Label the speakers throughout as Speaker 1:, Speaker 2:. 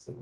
Speaker 1: Sorry.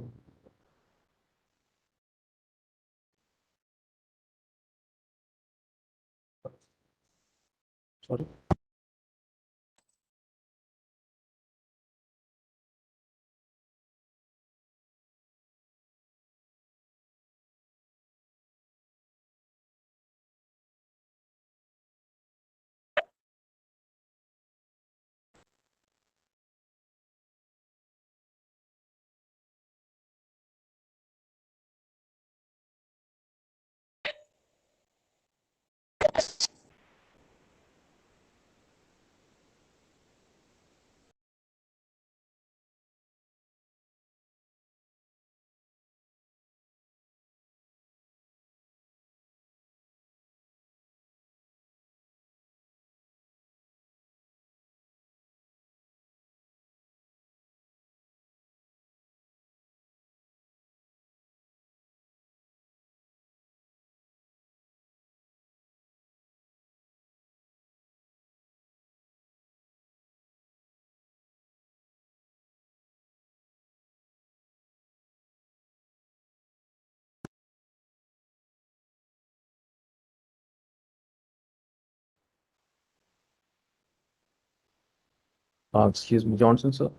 Speaker 1: Excuse me, Johnson, sir.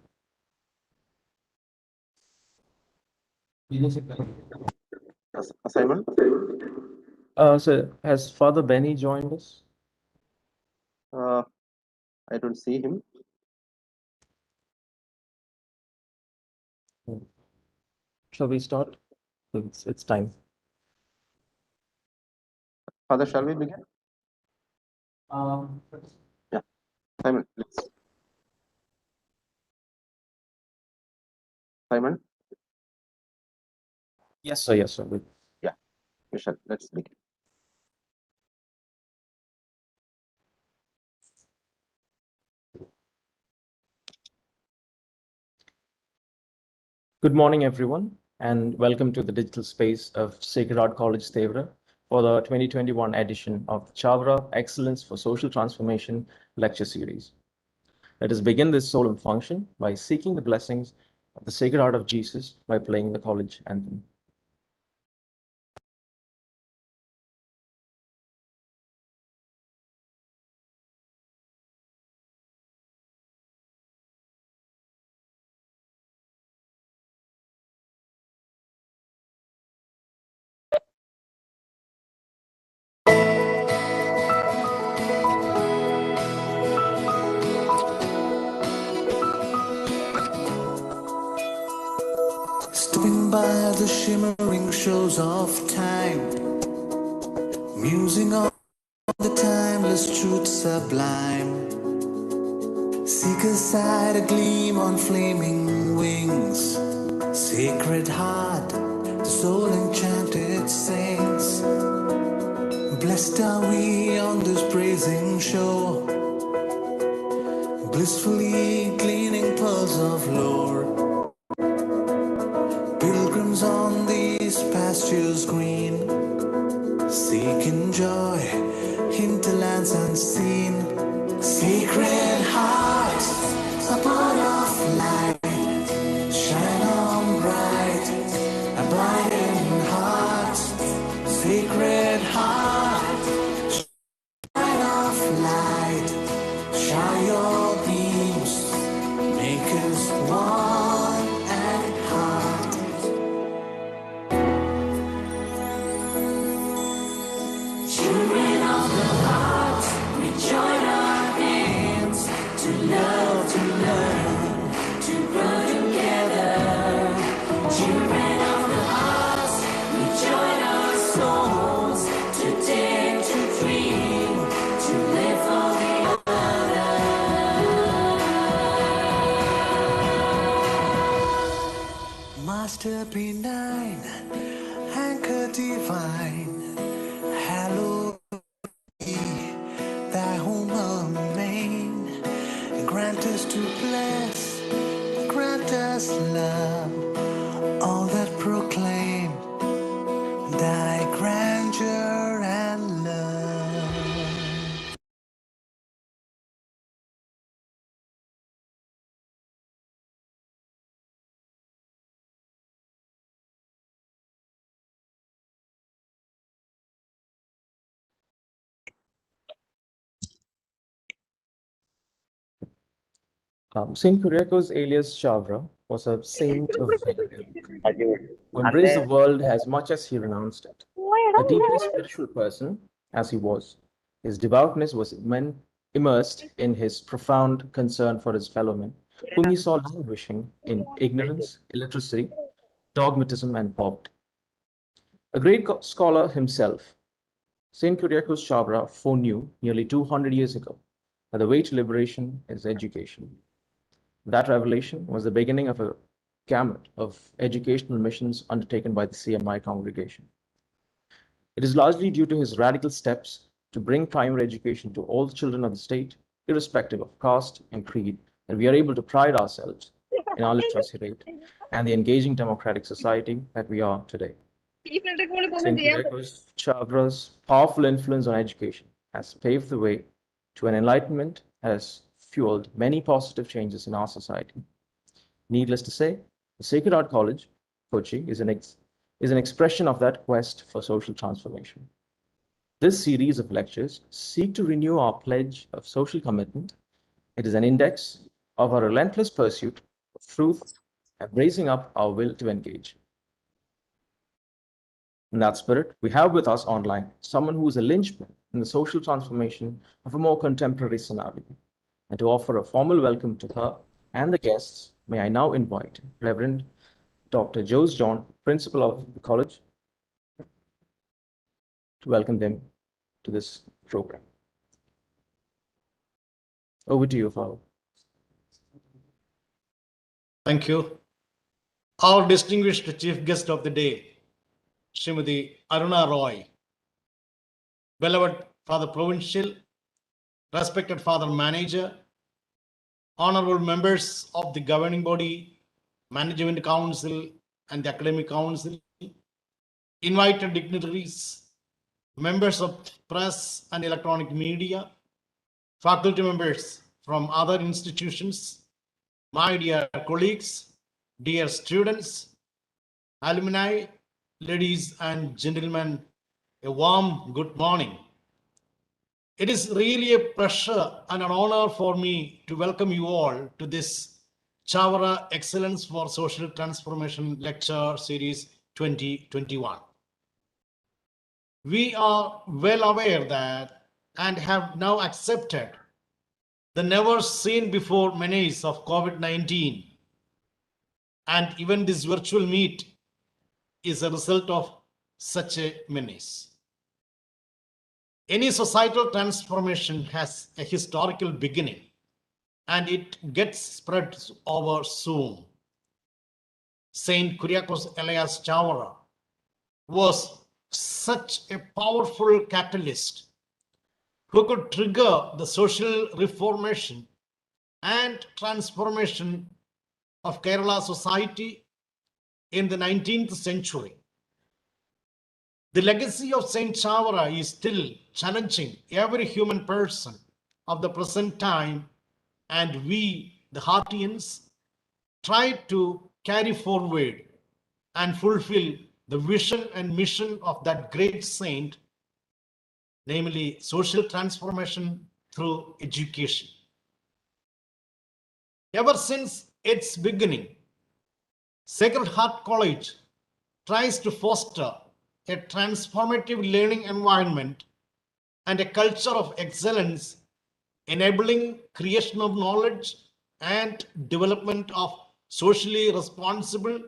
Speaker 2: Assignment?
Speaker 1: Sir, has Father Benny joined us?
Speaker 2: I don't see him.
Speaker 1: Shall we start? It's time.
Speaker 2: Father, shall we begin? Yeah. Simon, please. Simon?
Speaker 1: Yes, sir. Yes, sir.
Speaker 2: Yeah. Michelle, let's begin.
Speaker 1: Good morning, everyone, and welcome to the digital space of Sacred Heart College, Thevra, for the 2021 edition of Chavara Excellence for Social Transformation lecture series. Let us begin this solemn function by seeking the blessings of the Sacred Heart of Jesus by playing the college anthem.
Speaker 3: Stepping by the shimmering shores of time, musing on the timeless truth sublime. Seek aside a gleam on flaming wings. Sacred Heart, the soul enchanted sings. Blessed are we on this praising shore, blissfully gleaning pearls of lore. Pilgrims on these pastures green, seeking joy, hinterlands unseen. Sacred Heart, a part of light, shine on bright, abiding heart. Sacred Heart, shine of light, shine your beams, make us one at heart. Children of the heart, we join our hands to love, to learn, to grow together. Children of the heart, we join our souls to dare, to dream, to live for the other. Master benign, anchor divine, hallowed be thy home remain. Grant us to bless, grant us love, all that proclaim thy grandeur and love.
Speaker 1: Saint Kyriakos alias Chavara was a saint of failure who embraced the world as much as he renounced it. A deeply spiritual person, as he was, his devoutness was immersed in his profound concern for his fellow men, whom he saw languishing in ignorance, illiteracy, dogmatism, and poverty. A great scholar himself, Saint Kyriakos Chavara foreknew nearly 200 years ago that the way to liberation is education. That revelation was the beginning of a gamut of educational missions undertaken by the CMI congregation. It is largely due to his radical steps to bring primary education to all the children of the state, irrespective of caste and creed, that we are able to pride ourselves in our literacy rate and the engaging democratic society that we are today. St. Kyriakos Chavara's powerful influence on education has paved the way to an enlightenment that has fueled many positive changes in our society. Needless to say, the Sacred Art College, Kochi, is an expression of that quest for social transformation. This series of lectures seek to renew our pledge of social commitment. It is an index of our relentless pursuit of truth and raising up our will to engage. In that spirit, we have with us online someone who is a linchpin in the social transformation of a more contemporary scenario. And to offer a formal welcome to her and the guests, may I now invite Reverend Dr. Jose John, Principal of the College, to welcome them to this program. Over to you, Father.
Speaker 4: Thank you. Our distinguished chief guest of the day, Srimati Aruna Roy, beloved Father Provincial, respected Father Manager, honorable members of the governing body, Management Council, and the Academic Council, invited dignitaries, members of press and electronic media, faculty members from other institutions, my dear colleagues, dear students, alumni, ladies and gentlemen, a warm good morning. It is really a pleasure and an honor for me to welcome you all to this Chavara Excellence for Social Transformation Lecture Series 2021. We are well aware that and have now accepted the never seen before menace of COVID-19, and even this virtual meet is a result of such a menace. Any societal transformation has a historical beginning and it gets spread over soon. Saint Kyriakos Elias Chavara was such a powerful catalyst who could trigger the social reformation and transformation of Kerala society in the 19th century. The legacy of Saint Chavara is still challenging every human person of the present time, and we, the Heartians, try to carry forward and fulfill the vision and mission of that great saint, namely social transformation through education. Ever since its beginning, Sacred Heart College tries to foster a transformative learning environment and a culture of excellence, enabling creation of knowledge and development of socially responsible,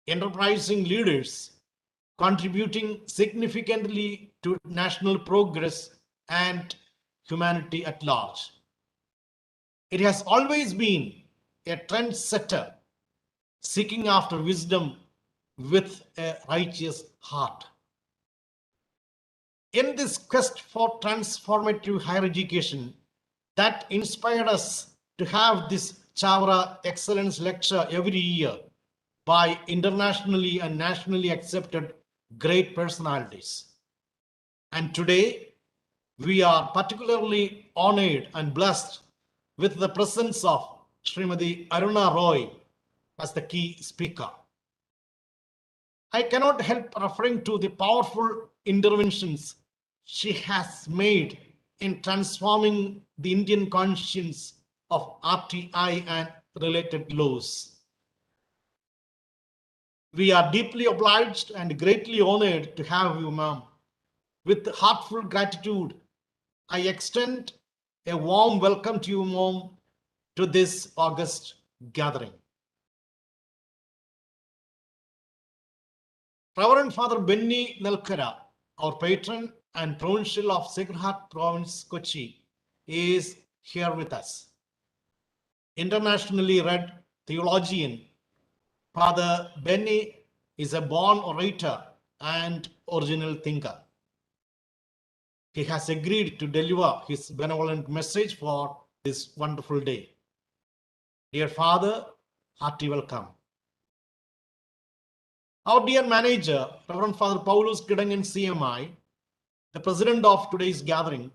Speaker 4: enterprising leaders, contributing significantly to national progress and humanity at large. It has always been a trendsetter, seeking after wisdom with a righteous heart. In this quest for transformative higher education that inspired us to have this Chavara Excellence Lecture every year by internationally and nationally accepted great personalities. And today, we are particularly honored and blessed with the presence of Srimati Aruna Roy as the key speaker. I cannot help referring to the powerful interventions she has made in transforming the Indian conscience of RTI and related laws. We are deeply obliged and greatly honored to have you, ma'am. With heartfelt gratitude, I extend a warm welcome to you, ma'am, to this August gathering. Reverend Father Benny Nalkara, our patron and provincial of Sacred Heart Province, Kochi, is here with us. Internationally read theologian, Father Benny is a born orator and original thinker. He has agreed to deliver his benevolent message for this wonderful day. Dear Father, hearty welcome. Our dear manager, Reverend Father Paulus Kidangan CMI, the president of today's gathering,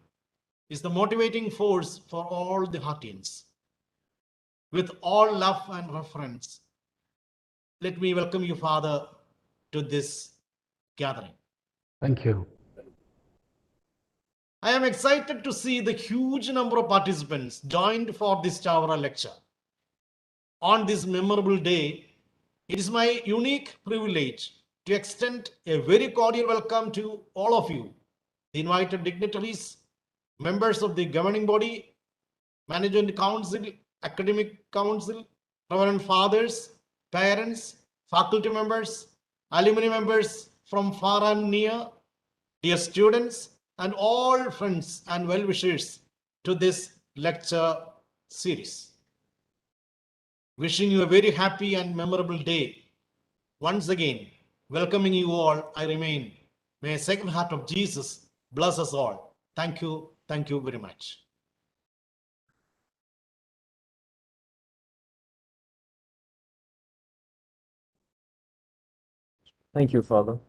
Speaker 4: is the motivating force for all the Heartians. With all love and reverence, let me welcome you, Father, to this gathering.
Speaker 5: Thank you.
Speaker 4: I am excited to see the huge number of participants joined for this Chavara lecture. On this memorable day, it is my unique privilege to extend a very cordial welcome to all of you, the invited dignitaries, members of the governing body, management council, academic council, reverend fathers, parents, faculty members, alumni members from far and near, dear students, and all friends and well-wishers to this lecture series. Wishing you a very happy and memorable day. Once again, welcoming you all, I remain. May Sacred Heart of Jesus bless us all. Thank you very much.
Speaker 1: Thank you, Father.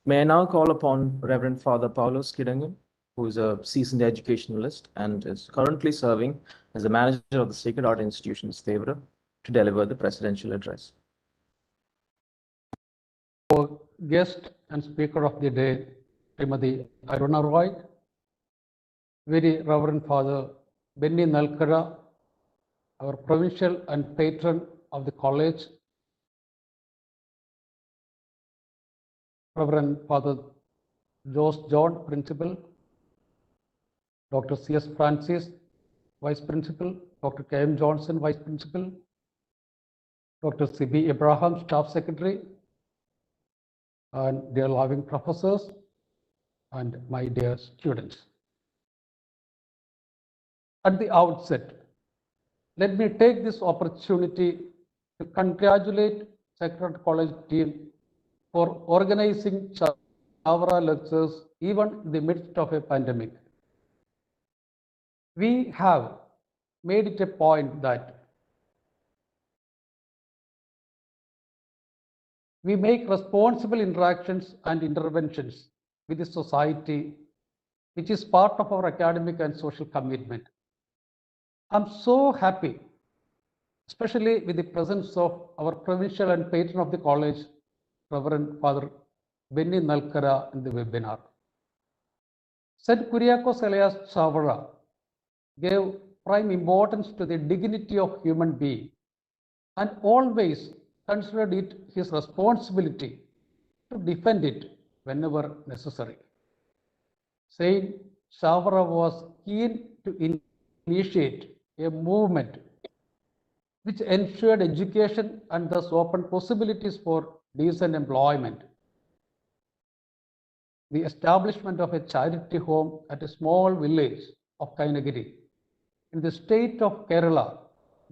Speaker 1: May I now call upon Reverend Father Paulus Kidangan, who is a seasoned educationalist and is currently serving as the manager of the Sacred Heart Institution, Stevra, to deliver the presidential address.
Speaker 5: Our guest and speaker of the day, Srimati Aruna Roy, very Reverend Father Benny Nalkara, our provincial and patron of the college, Reverend Father Jose John, Principal, Dr. C.S. Francis, Vice Principal, Dr. K.M. Johnson, Vice Principal, Dr. C.B. Abraham, Staff Secretary, and dear loving professors, and my dear students. At the outset, let me take this opportunity to congratulate Sacred College team for organizing Chavara lectures even in the midst of a pandemic. We have made it a point that we make responsible interactions and interventions with the society, which is part of our academic and social commitment. I'm so happy, especially with the presence of our provincial and patron of the college, Reverend Father Benny Nalkara, in the webinar. St. Kuriakos Elias Chavara gave prime importance to the dignity of human being and always considered it his responsibility to defend it whenever necessary. Saint Chavara was keen to initiate a movement which ensured education and thus opened possibilities for decent employment. The establishment of a charity home at a small village of Kainagiri in the state of Kerala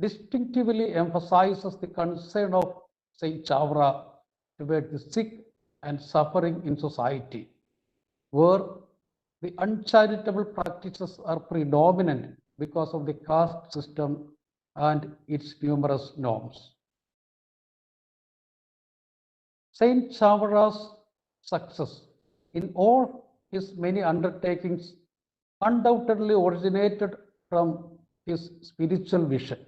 Speaker 5: distinctively emphasizes the concern of Saint Chavara toward the sick and suffering in society, where the uncharitable practices are predominant because of the caste system and its numerous norms. Saint Chavara's success in all his many undertakings undoubtedly originated from his spiritual vision.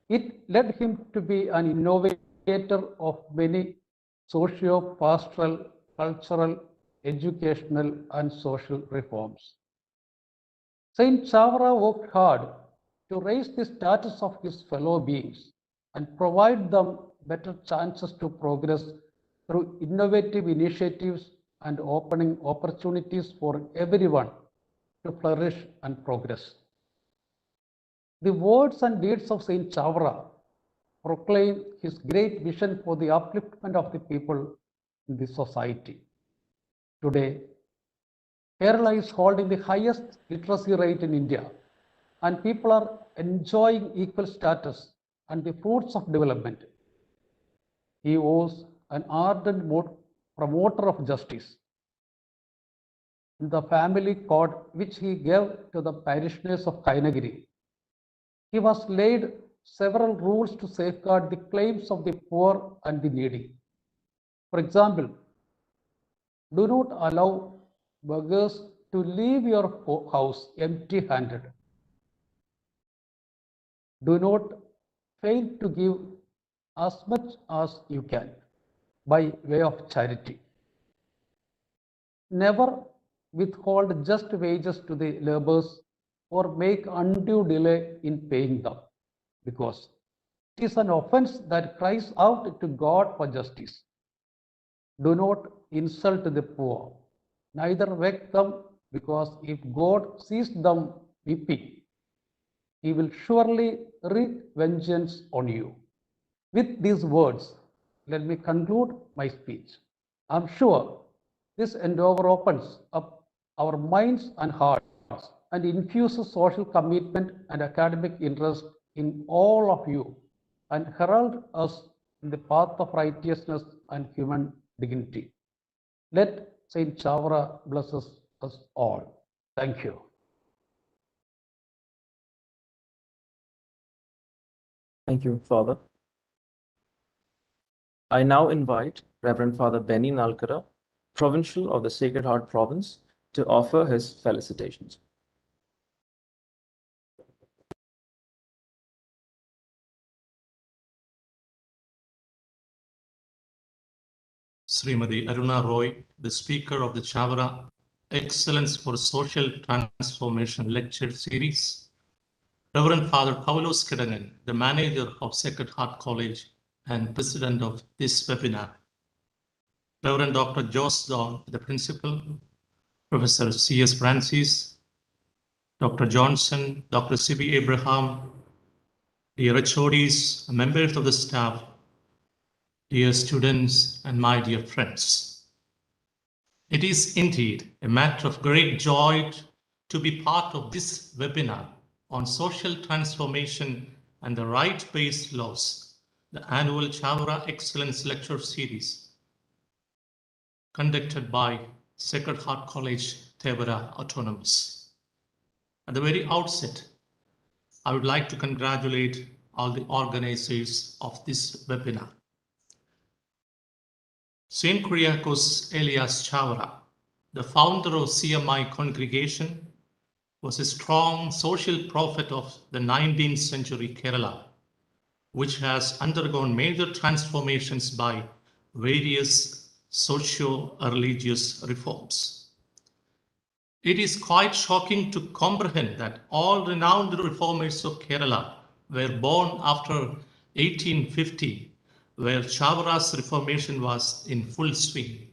Speaker 5: It led him to be an innovator of many socio-pastoral, cultural, educational, and social reforms. Saint Chavara worked hard to raise the status of his fellow beings and provide them better chances to progress through innovative initiatives and opening opportunities for everyone to flourish and progress. The words and deeds of Saint Chavara proclaim his great vision for the upliftment of the people in the society. Today, Kerala is holding the highest literacy rate in India, and people are enjoying equal status and the fruits of development. He was an ardent promoter of justice. In the family code which he gave to the parishioners of Kainagiri, he was laid several rules to safeguard the claims of the poor and the needy. For example, do not allow beggars to leave your house empty-handed. Do not fail to give as much as you can by way of charity. Never withhold just wages to the laborers or make undue delay in paying them, because it is an offense that cries out to God for justice. Do not insult the poor, neither wake them, because if God sees them weeping, he will surely wreak vengeance on you. With these words, let me conclude my speech. I'm sure this endeavor opens up our minds and hearts and infuses social commitment and academic interest in all of you and herald us in the path of righteousness and human dignity. Let Saint Chavara bless us all. Thank you.
Speaker 1: Thank you, Father. I now invite Reverend Father Benny Nalkara, Provincial of the Sacred Heart Province, to offer his felicitations.
Speaker 6: Srimati Aruna Roy, the speaker of the Chavara Excellence for Social Transformation Lecture Series. Reverend Father Paulos Kidangan, the manager of Sacred Heart College and president of this webinar. Reverend Dr. Jos Don, the principal. Professor C.S. Francis, Dr. Johnson, Dr. C.B. Abraham, dear HODs, members of the staff, dear students, and my dear friends. It is indeed a matter of great joy to be part of this webinar on social transformation and the right-based laws, the annual Chavara Excellence Lecture Series, conducted by Sacred Heart College, Thevara Autonomous. At the very outset, I would like to congratulate all the organizers of this webinar. Saint Kyriakos Elias Chavara, the founder of CMI congregation, was a strong social prophet of the 19th century Kerala, which has undergone major transformations by various socio-religious reforms. It is quite shocking to comprehend that all renowned reformers of Kerala were born after 1850, where Chavara's reformation was in full swing.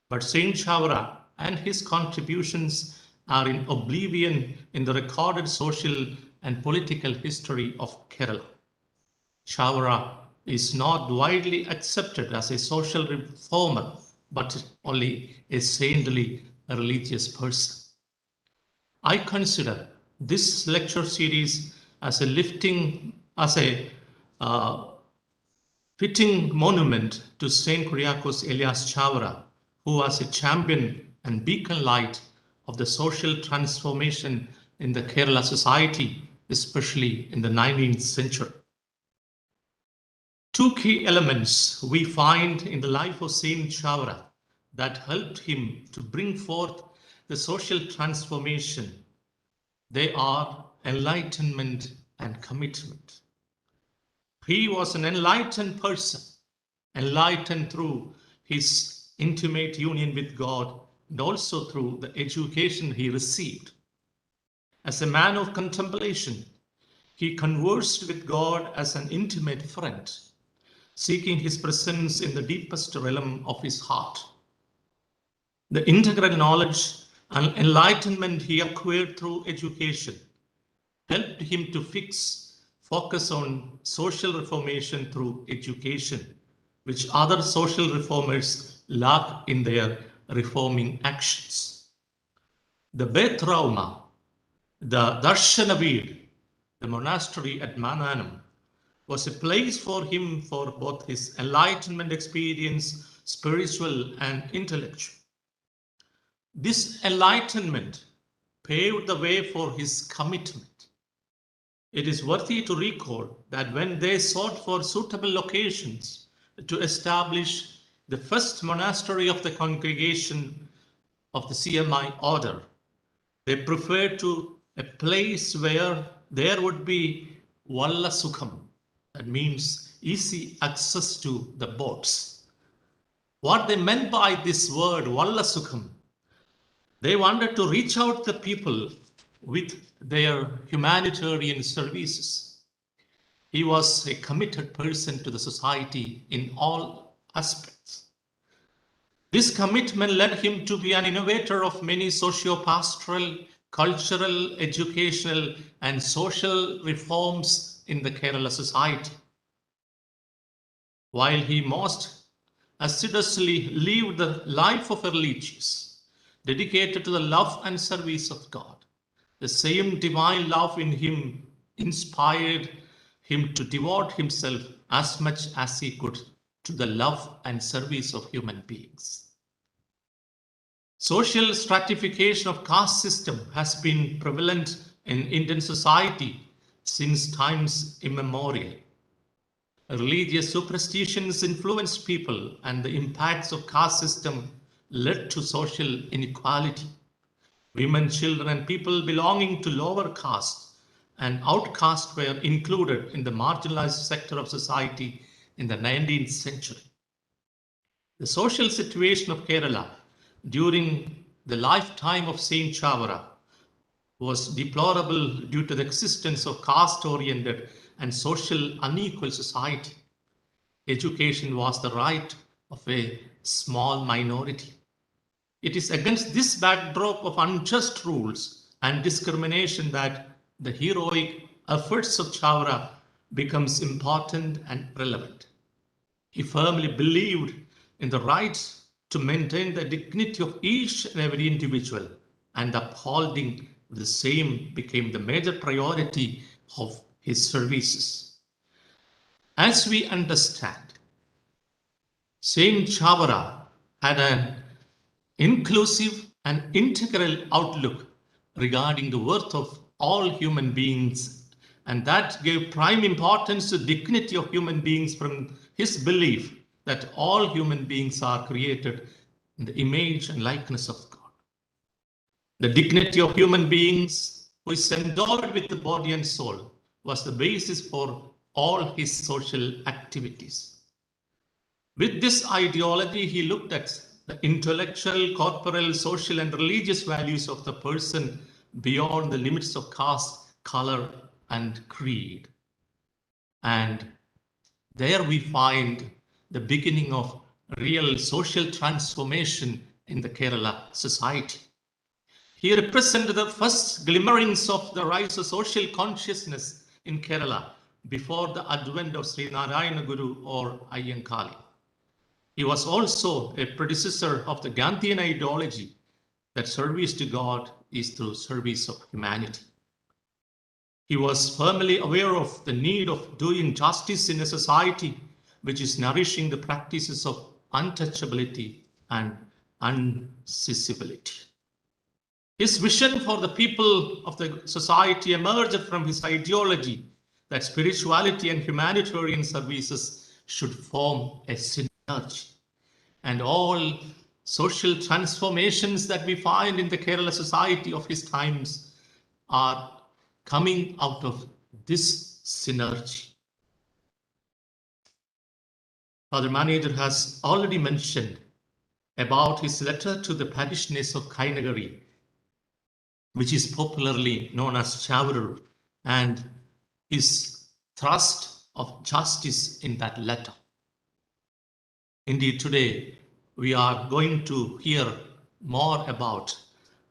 Speaker 6: But Saint Chavara and his contributions are in oblivion in the recorded social and political history of Kerala. Chavara is not widely accepted as a social reformer, but only a saintly religious person. I consider this lecture series as a fitting monument to Saint Kyriakos Elias Chavara, who was a champion and beacon light of the social transformation in the Kerala society, especially in the 19th century. Two key elements we find in the life of Saint Chavara that helped him to bring forth the social transformation. They are enlightenment and commitment. He was an enlightened person, enlightened through his intimate union with God and also through the education he received. As a man of contemplation, he conversed with God as an intimate friend, seeking his presence in the deepest realm of his heart. The integral knowledge and enlightenment he acquired through education helped him to focus on social reformation through education, which other social reformers lack in their reforming actions. The Betrauma, the Darshanavid, the monastery at Mananam, was a place for him for both his enlightenment experience, spiritual and intellectual. This enlightenment paved the way for his commitment. It is worthy to recall that when they sought for suitable locations to establish the first monastery of the congregation of the CMI order, they preferred to a place where there would be Valla Sukham, that means easy access to the boats. What they meant by this word Valla Sukham, they wanted to reach out to the people with their humanitarian services. He was a committed person to the society in all aspects. This commitment led him to be an innovator of many socio-pastoral, cultural, educational, and social reforms in the Kerala society. While he most assiduously lived the life of a religious, dedicated to the love and service of God, the same divine love in him inspired him to devote himself as much as he could to the love and service of human beings. Social stratification of caste system has been prevalent in Indian society since times immemorial. Religious superstitions influenced people, and the impacts of caste system led to social inequality. Women, children, and people belonging to lower caste and outcast were included in the marginalized sector of society in the 19th century. The social situation of Kerala during the lifetime of Saint Chavara was deplorable due to the existence of caste-oriented and social unequal society. Education was the right of a small minority. It is against this backdrop of unjust rules and discrimination that the heroic efforts of Chavara becomes important and relevant. He firmly believed in the right to maintain the dignity of each and every individual, and upholding the same became the major priority of his services. As we understand, Saint Chavara had an inclusive and integral outlook regarding the worth of all human beings, and that gave prime importance to the dignity of human beings from his belief that all human beings are created in the image and likeness of God. The dignity of human beings, who is endowed with the body and soul, was the basis for all his social activities. With this ideology, he looked at the intellectual, corporal, social, and religious values of the person beyond the limits of caste, color, and creed. And there we find the beginning of real social transformation in the Kerala society. He represented the first glimmerings of the rise of social consciousness in Kerala before the advent of Sri Narayana Guru or Ayyankali. He was also a predecessor of the Gandhian ideology that service to God is through service of humanity. He was firmly aware of the need of doing justice in a society which is nourishing the practices of untouchability and uncessibility. His vision for the people of the society emerged from his ideology that spirituality and humanitarian services should form a synergy. And all social transformations that we find in the Kerala society of his times are coming out of this synergy. Father Manager has already mentioned about his letter to the parishioners of Kainagari, which is popularly known as Chavara, and is thrust of justice in that letter. Indeed, today we are going to hear more about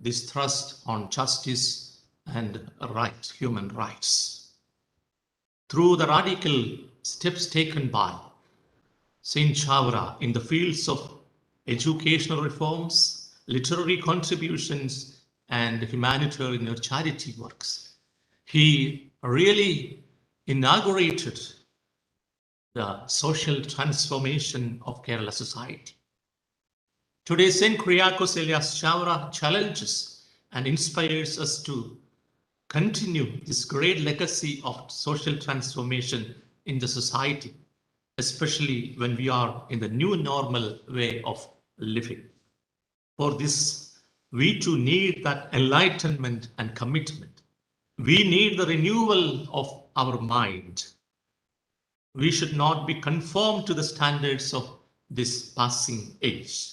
Speaker 6: this thrust on justice and human rights. Through the radical steps taken by Saint Chavara in the fields of educational reforms, literary contributions, and humanitarian or charity works, he really inaugurated the social transformation of Kerala society. Today, Saint Kyriakos Elias Chavara challenges and inspires us to continue this great legacy of social transformation in the society, especially when we are in the new normal way of living. For this, we too need that enlightenment and commitment. We need the renewal of our mind. We should not be conformed to the standards of this passing age.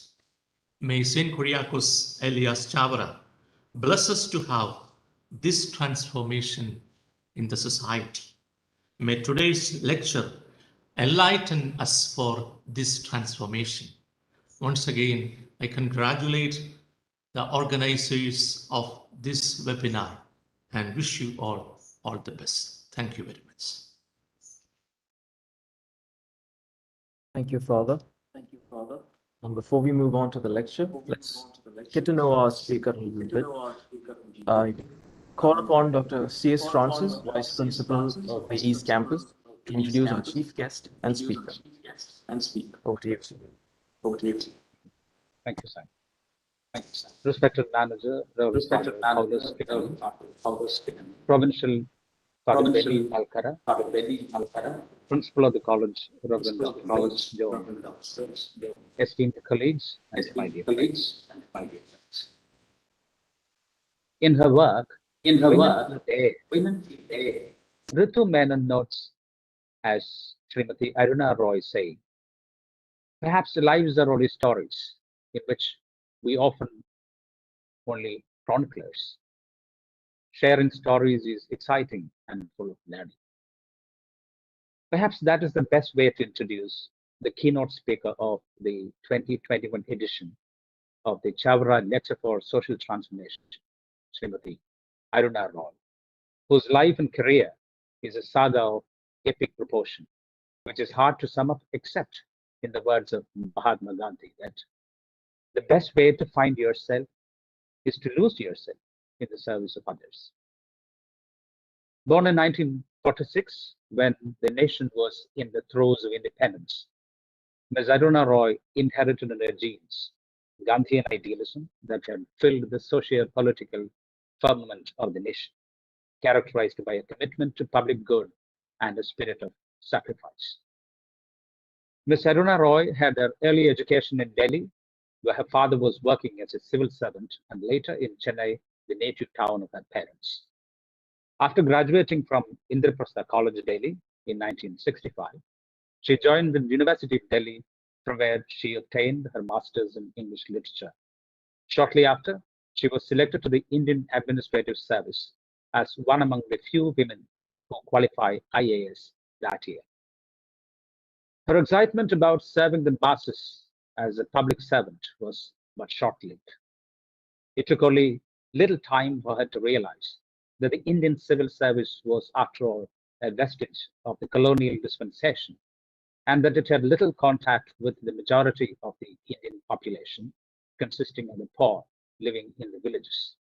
Speaker 6: May Saint Kyriakos Elias Chavara bless us to have this transformation in the society. May today's lecture enlighten us for this transformation. Once again, I congratulate the organizers of this webinar and wish you all the best. Thank you very much.
Speaker 1: Thank you, Father. And before we move on to the lecture, let's get to know our speaker a little bit. I call upon Dr. C.S. Francis, Vice Principal of the East Campus, to introduce our chief guest and speaker. Over to you, sir.
Speaker 5: Thank you, Simon. Respected Manager, Reverend Paulus Kidan, Provincial Kadubedi Alcara, Principal of the College, Reverend Paulus Jones, esteemed colleagues and my dear friends. In her work, Women Today, Ritu Menon notes, as Srimati Aruna Roy saying, perhaps the lives are only stories in which we often only chroniclers. Sharing stories is exciting and full of learning. Perhaps that is the best way to introduce the keynote speaker of the 2021 edition of the Chavara Lecture for Social Transformation, Srimati Aruna Roy, whose life and career is a saga of epic proportion, which is hard to sum up except in the words of Mahatma Gandhi, that the best way to find yourself is to lose yourself in the service of others. Born in 1946, when the nation was in the throes of independence, Ms. Aruna Roy inherited in her genes Gandhian idealism that had filled the socio-political firmament of the nation, characterized by a commitment to public good and a spirit of sacrifice. Ms. Aruna Roy had her early education in Delhi, where her father was working as a civil servant, and later in Chennai, the native town of her parents. After graduating from Indraprastha College, Delhi in 1965, she joined the University of Delhi, from where she obtained her master's in English literature. Shortly after, she was selected to the Indian Administrative Service as one among the few women who qualify IAS that year. Her excitement about serving the masses as a public servant was but short-lived. It took only little time for her to realize that the Indian civil service was, after all, a vestige of the colonial dispensation, and that it had little contact with the majority of the Indian population, consisting of the poor living in the villages.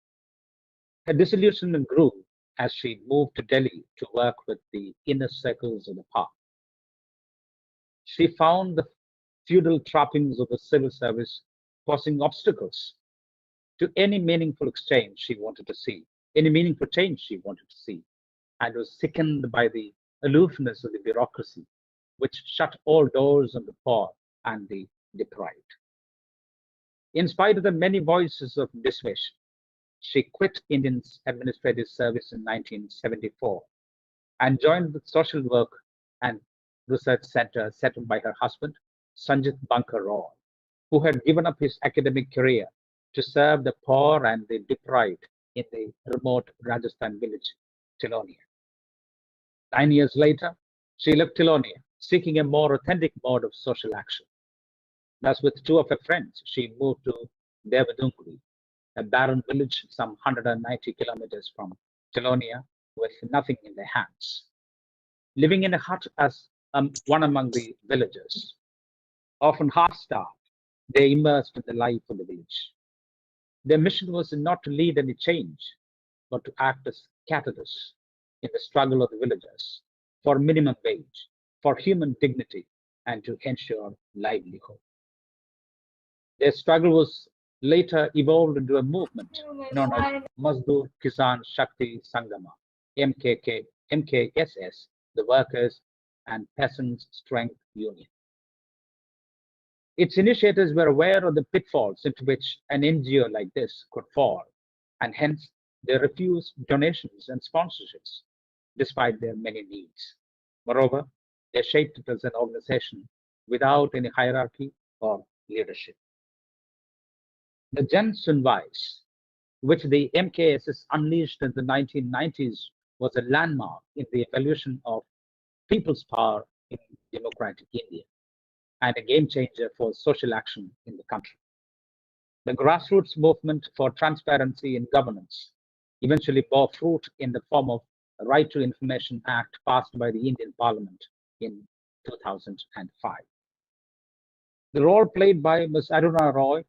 Speaker 5: Her disillusionment grew as she moved to Delhi to work with the inner circles of the power. She found the feudal trappings of the civil service posing obstacles to any meaningful exchange she wanted to see, any meaningful change she wanted to see, and was sickened by the aloofness of the bureaucracy, which shut all doors on the poor and the deprived. In spite of the many voices of dissuasion, she quit Indian administrative service in 1974 and joined the social work and research center set up by her husband, Sanjit Bankar Roy, who had given up his academic career to serve the poor and the deprived in the remote Rajasthan village, Tilonia.
Speaker 7: 9 years later, she left Tilonia, seeking a more authentic mode of social action. Thus, with two of her friends, she moved to Devadunguri, a barren village some 190 kilometers from Tilonia, with nothing in their hands. Living in a hut as one among the villagers, often half-starved, they immersed in the life of the village. Their mission was not to lead any change, but to act as catalysts in the struggle of the villagers for minimum wage, for human dignity, and to ensure livelihood. Their struggle was later evolved into a movement known as Mazdoor Kisan Shakti Sangama, MKSS, the Workers and Peasants Strength Union. Its initiators were aware of the pitfalls into which an NGO like this could fall, and hence they refused donations and sponsorships, despite their many needs. Moreover, they shaped it as an organization without any hierarchy or leadership. The Jan Sunwais, which the MKSS unleashed in the 1990s, was a landmark in the evolution of people's power in democratic India and a game changer for social action in the country. The grassroots movement for transparency in governance eventually bore fruit in the form of the Right to Information Act passed by the Indian Parliament in 2005. The role played by Ms. Aruna Roy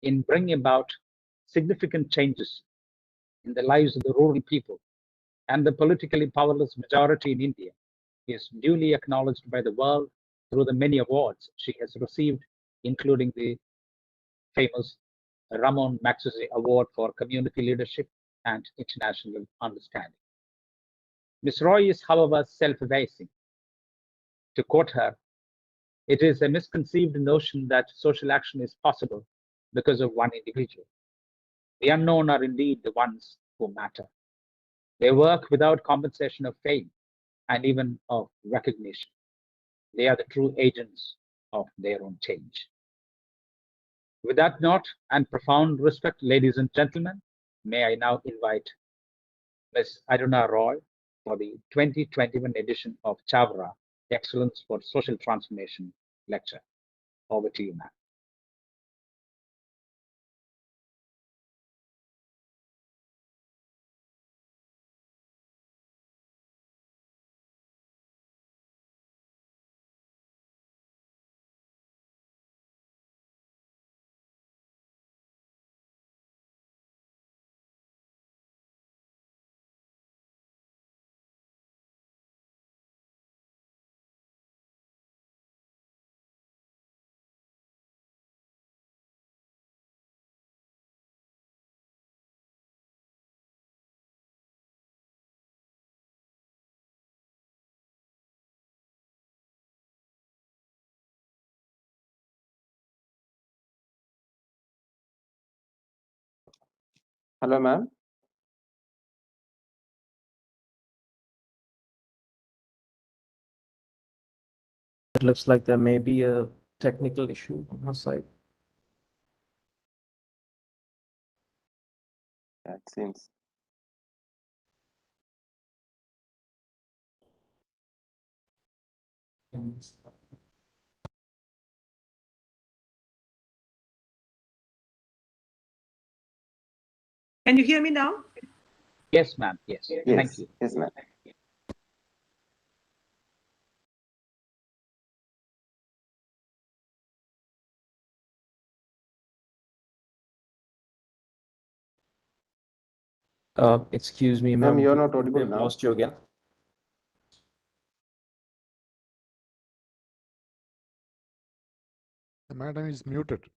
Speaker 7: in bringing about significant changes in the lives of the rural people and the politically powerless majority in India is duly acknowledged by the world through the many awards she has received, including the famous Ramon Magsaysay Award for Community Leadership and International Understanding. Ms. Roy is, however, self-effacing. To quote her, "It is a misconceived notion that social action is possible because of one individual. The unknown are indeed the ones who matter. They work without compensation of fame and even of recognition. They are the true agents of their own change." With that note and profound respect, ladies and gentlemen, may I now invite Ms. Aruna Roy for the 2021 edition of Chavara Excellence for Social Transformation lecture. Over to you, ma'am.
Speaker 2: Hello, ma'am.
Speaker 1: It looks like there may be a technical issue on her side.
Speaker 2: Yeah, it seems.
Speaker 8: Can you hear me now?
Speaker 7: Yes, ma'am. Yes. Thank
Speaker 2: Yes,
Speaker 7: you.
Speaker 2: yes, ma'am.
Speaker 1: Excuse me,
Speaker 2: Ma'am,
Speaker 1: ma'am.
Speaker 2: you're not audible
Speaker 1: We've
Speaker 2: now.
Speaker 1: lost you again.
Speaker 9: The madam is muted.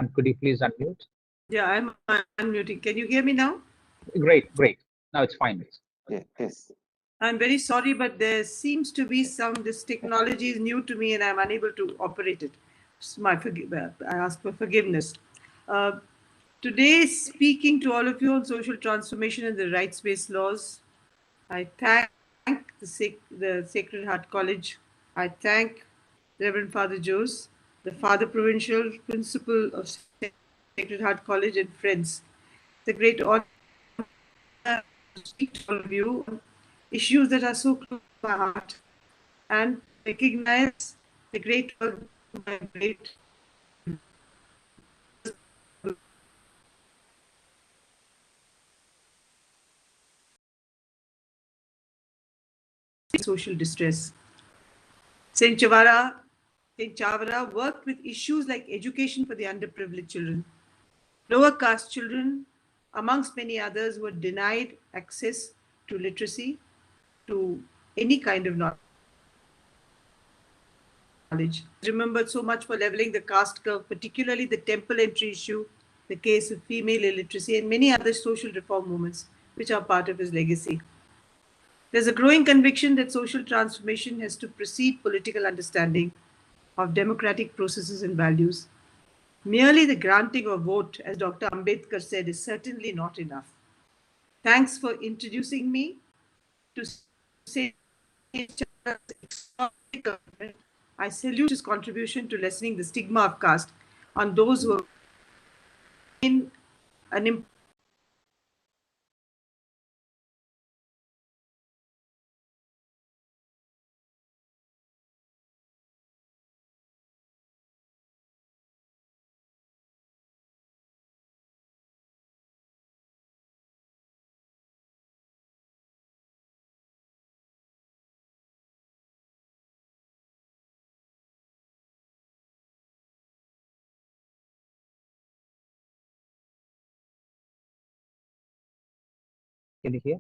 Speaker 7: And could you please unmute?
Speaker 8: Yeah, I'm unmuting. Can you hear me now?
Speaker 7: Great, great. Now it's fine.
Speaker 2: Yeah, yes.
Speaker 8: I'm very sorry, but there seems to be this technology is new to me and I'm unable to operate it. I ask for forgiveness. Today, speaking to all of you on social transformation and the rights-based laws, I thank the Sacred Heart College. I thank Reverend Father Jose, the Father Provincial Principal of Sacred Heart College, and friends. It's a great honor to speak to all of you on issues that are so close to my heart and recognize the great work of my great social distress. Saint Chavara worked with issues like education for the underprivileged children. Lower caste children, amongst many others, were denied access to literacy, to any kind of knowledge. Remembered so much for leveling the caste curve, particularly the temple entry issue, the case of female illiteracy, and many other social reform movements which are part of his legacy. There's a growing conviction that social transformation has to precede political understanding of democratic processes and values. Merely the granting of vote, as Dr. Ambedkar said, is certainly not enough. Thanks for introducing me to say I salute his contribution to lessening the stigma of caste on those who have been an
Speaker 7: Can you hear?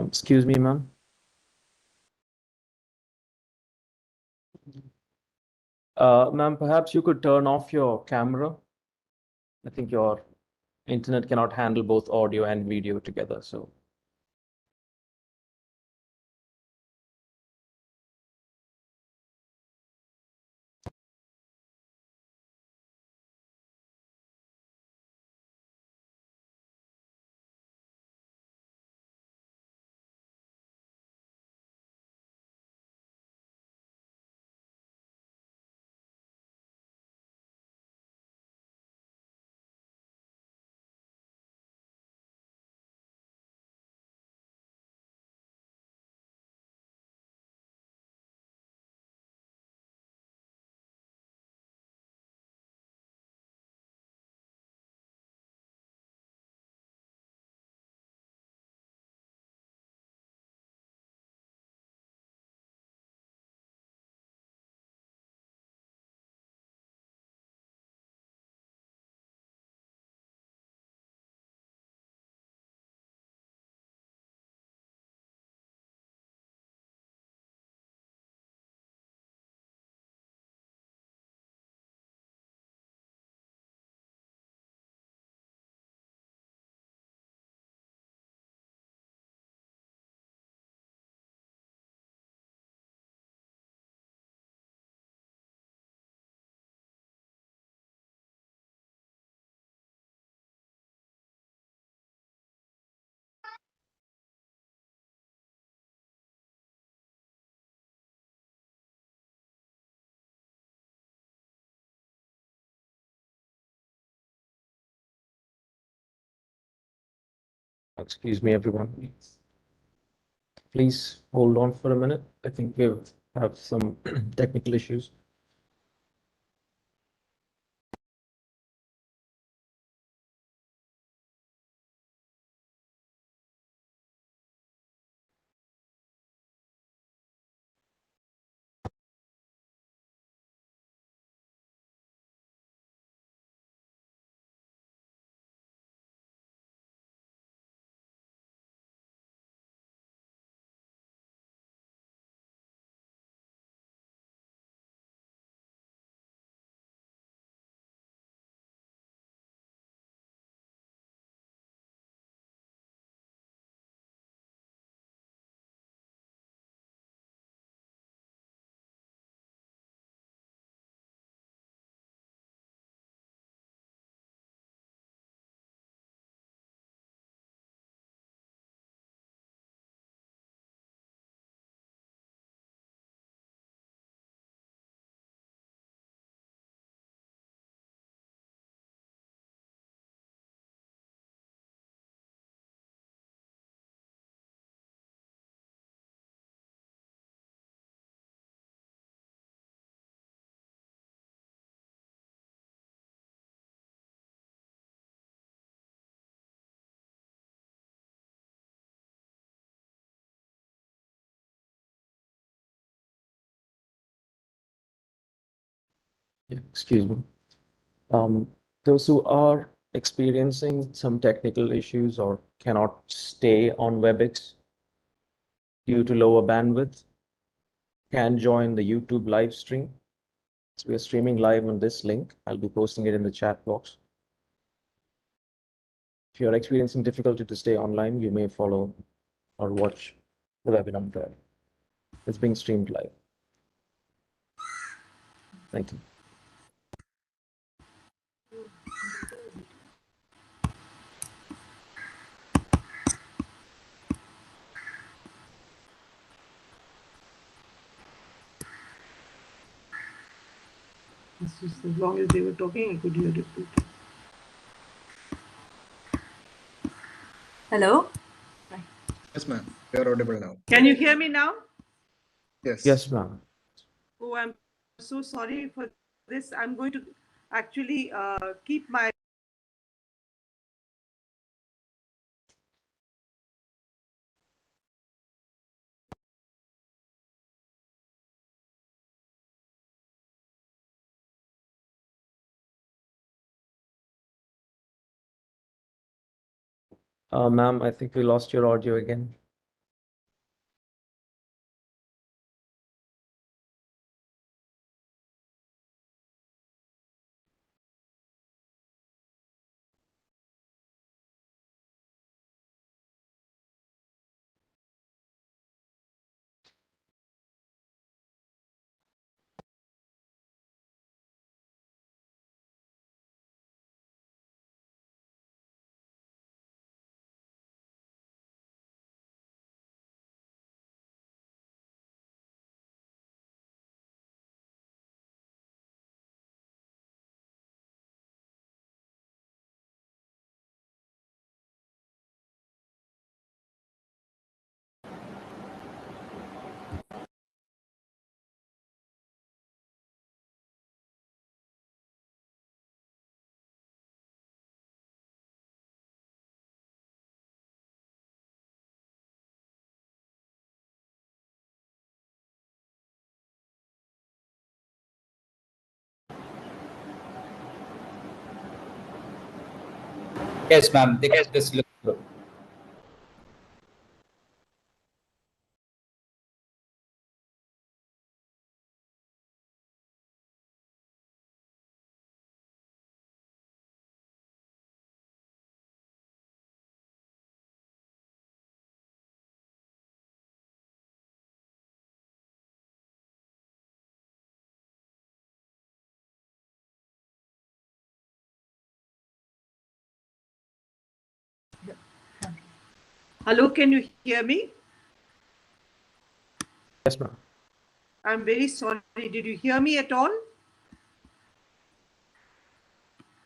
Speaker 1: Excuse me, ma'am. Ma'am, perhaps you could turn off your camera. I think your internet cannot handle both audio and video together, so. Excuse me, everyone. Please hold on for a minute. I think we have some technical issues. Yeah, excuse me. Those who are experiencing some technical issues or cannot stay on WebEx due to lower bandwidth can join the YouTube live stream. So we are streaming live on this link. I'll be posting it in the chat box. If you're experiencing difficulty to stay online, you may follow or watch the webinar there. It's being streamed live. Thank you.
Speaker 8: It's just as long as they were talking, I could hear it.
Speaker 9: Hello?
Speaker 10: Yes, ma'am. You are audible now.
Speaker 8: Can you hear me now?
Speaker 10: Yes.
Speaker 1: Yes, ma'am.
Speaker 8: Oh, I'm so sorry for this. I'm going to actually keep my
Speaker 1: Ma'am, I think we lost your audio again.
Speaker 7: Yes, ma'am. This looks good.
Speaker 8: Hello, can you hear me?
Speaker 1: Yes, ma'am.
Speaker 8: I'm very sorry. Did you hear me at all?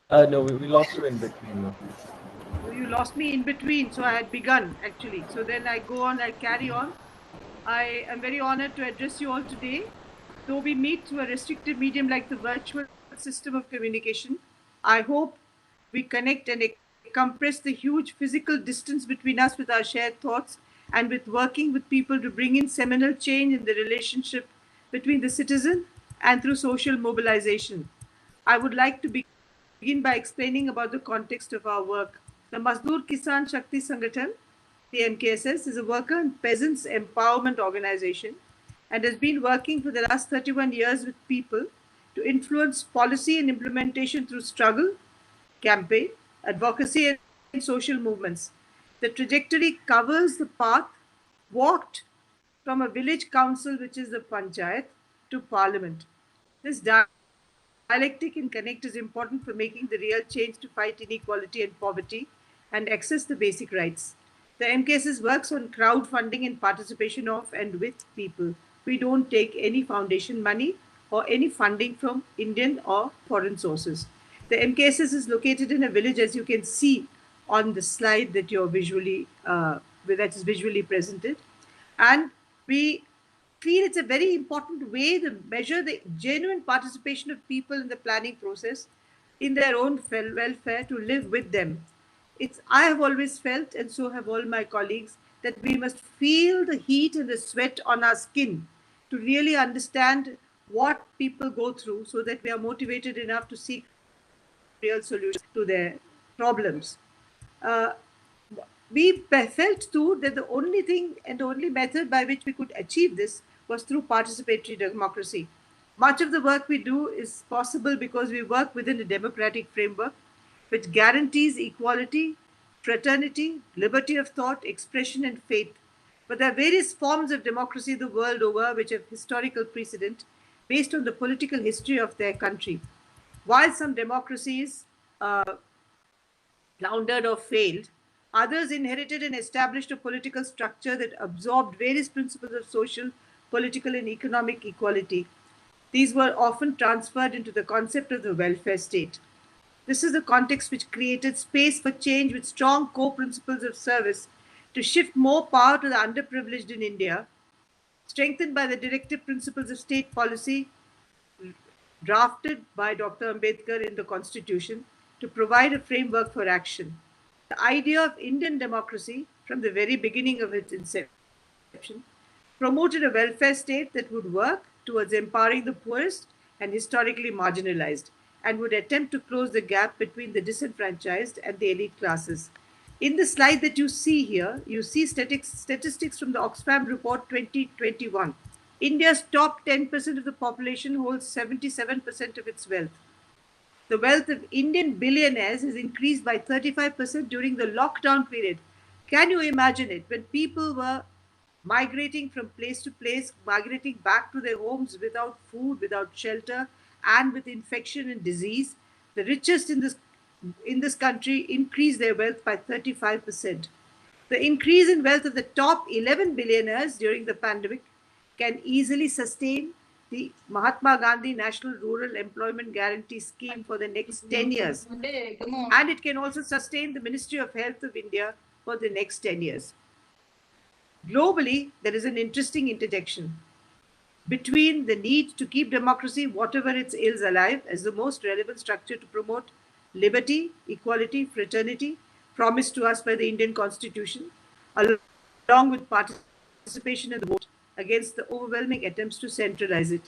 Speaker 1: No, we lost you in between, ma'am.
Speaker 8: You lost me in between, so I had begun actually. So then I go on, I carry on. I am very honored to address you all today. Though we meet through a restricted medium like the virtual system of communication, I hope we connect and compress the huge physical distance between us with our shared thoughts and with working with people to bring in seminal change in the relationship between the citizen and through social mobilization. I would like to begin by explaining about the context of our work. The Mazdoor Kisan Shakti Sangathan, the MKSS, is a worker and peasants empowerment organization and has been working for the last 31 years with people to influence policy and implementation through struggle, campaign, advocacy, and social movements. The trajectory covers the path walked from a village council, which is the panchayat, to parliament. This dialectic and connect is important for making the real change to fight inequality and poverty and access the basic rights. The MKSS works on crowdfunding and participation of and with people. We don't take any foundation money or any funding from Indian or foreign sources. The MKSS is located in a village, as you can see on the slide that you're that is visually presented, and we feel it's a very important way to measure the genuine participation of people in the planning process in their own welfare to live with them. I have always felt, and so have all my colleagues, that we must feel the heat and the sweat on our skin to really understand what people go through so that we are motivated enough to seek real solutions to their problems. We felt too that the only thing and the only method by which we could achieve this was through participatory democracy. Much of the work we do is possible because we work within a democratic framework which guarantees equality, fraternity, liberty of thought, expression, and faith. But there are various forms of democracy the world over which have historical precedent based on the political history of their country. While some democracies floundered or failed, others inherited and established a political structure that absorbed various principles of social, political, and economic equality. These were often transferred into the concept of the welfare state. This is the context which created space for change with strong core principles of service to shift more power to the underprivileged in India, strengthened by the directive principles of state policy drafted by Dr. Ambedkar in the Constitution to provide a framework for action. The idea of Indian democracy, from the very beginning of its inception, promoted a welfare state that would work towards empowering the poorest and historically marginalized, and would attempt to close the gap between the disenfranchised and the elite classes. In the slide that you see here, you see statistics from the Oxfam report 2021. India's top 10% of the population holds 77% of its wealth. The wealth of Indian billionaires has increased by 35% during the lockdown period. Can you imagine it? When people were migrating from place to place, migrating back to their homes without food, without shelter, and with infection and disease, the richest in this country increased their wealth by 35%. The increase in wealth of the top 11 billionaires during the pandemic can easily sustain the Mahatma Gandhi National Rural Employment Guarantee Scheme for the next 10 years. And it can also sustain the Ministry of Health of India for the next 10 years. Globally, there is an interesting interjection between the need to keep democracy, whatever its ills, alive as the most relevant structure to promote liberty, equality, fraternity, promised to us by the Indian Constitution, along with participation in the vote, against the overwhelming attempts to centralize it.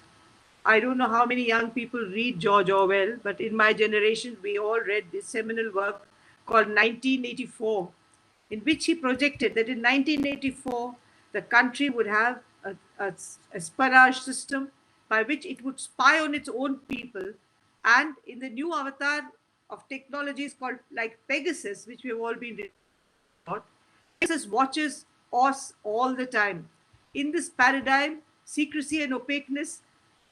Speaker 8: I don't know how many young people read George Orwell, but in my generation, we all read this seminal work called 1984, in which he projected that in 1984, the country would have a espionage system by which it would spy on its own people. And in the new avatar of technologies called like Pegasus, which we have all been taught, Pegasus watches us all the time. In this paradigm, secrecy and opaqueness,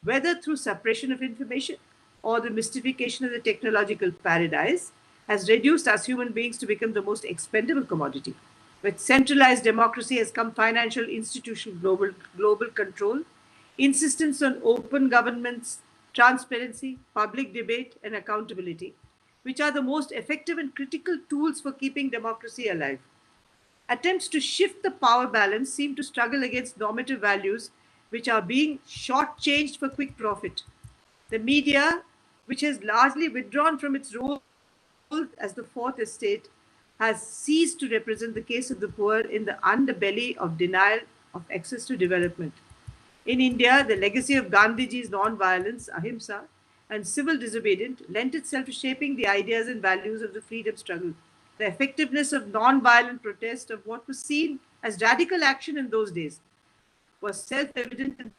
Speaker 8: whether through suppression of information or the mystification of the technological paradise, has reduced us human beings to become the most expendable commodity. With centralized democracy has come financial institutional global control, insistence on open governments, transparency, public debate, and accountability, which are the most effective and critical tools for keeping democracy alive. Attempts to shift the power balance seem to struggle against normative values which are being shortchanged for quick profit. The media, which has largely withdrawn from its role as the fourth estate, has ceased to represent the case of the poor in the underbelly of denial of access to development. In India, the legacy of Gandhiji's non-violence, ahimsa, and civil disobedience lent itself to shaping the ideas and values of the freedom struggle. The effectiveness of non-violent protest of what was seen as radical action in those days was self-evident in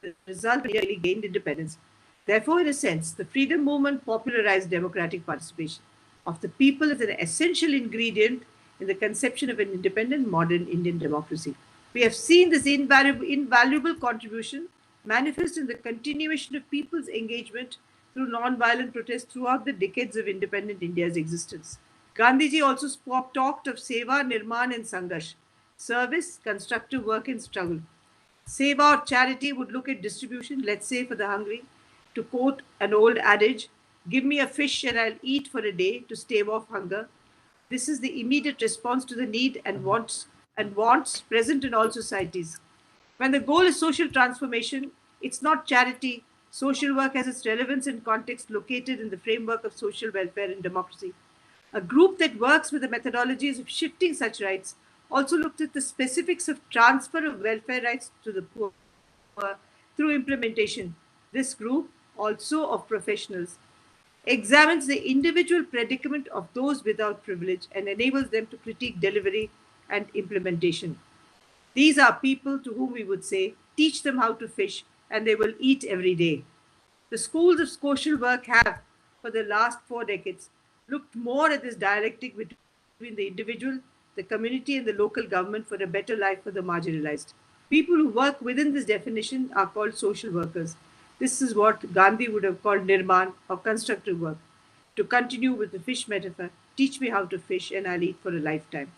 Speaker 8: the result of India gained independence. Therefore, in a sense, the freedom movement popularized democratic participation of the people as an essential ingredient in the conception of an independent modern Indian democracy. We have seen this invaluable contribution manifest in the continuation of people's engagement through non-violent protest throughout the decades of independent India's existence. Gandhiji also talked of seva, nirman, and sangash, service, constructive work, and struggle. Seva or charity would look at distribution, let's say for the hungry. To quote an old adage, give me a fish and I'll eat for a day to stave off hunger. This is the immediate response to the need and wants present in all societies. When the goal is social transformation, it's not charity. Social work has its relevance and context located in the framework of social welfare and democracy. A group that works with the methodologies of shifting such rights also looked at the specifics of transfer of welfare rights to the poor through implementation. This group, also of professionals, examines the individual predicament of those without privilege and enables them to critique delivery and implementation. These are people to whom we would say, teach them how to fish and they will eat every day. The schools of social work have, for the last 4 decades, looked more at this dialectic between the individual, the community, and the local government for a better life for the marginalized. People who work within this definition are called social workers. This is what Gandhi would have called nirman or constructive work. To continue with the fish metaphor, teach me how to fish and I'll eat for a lifetime.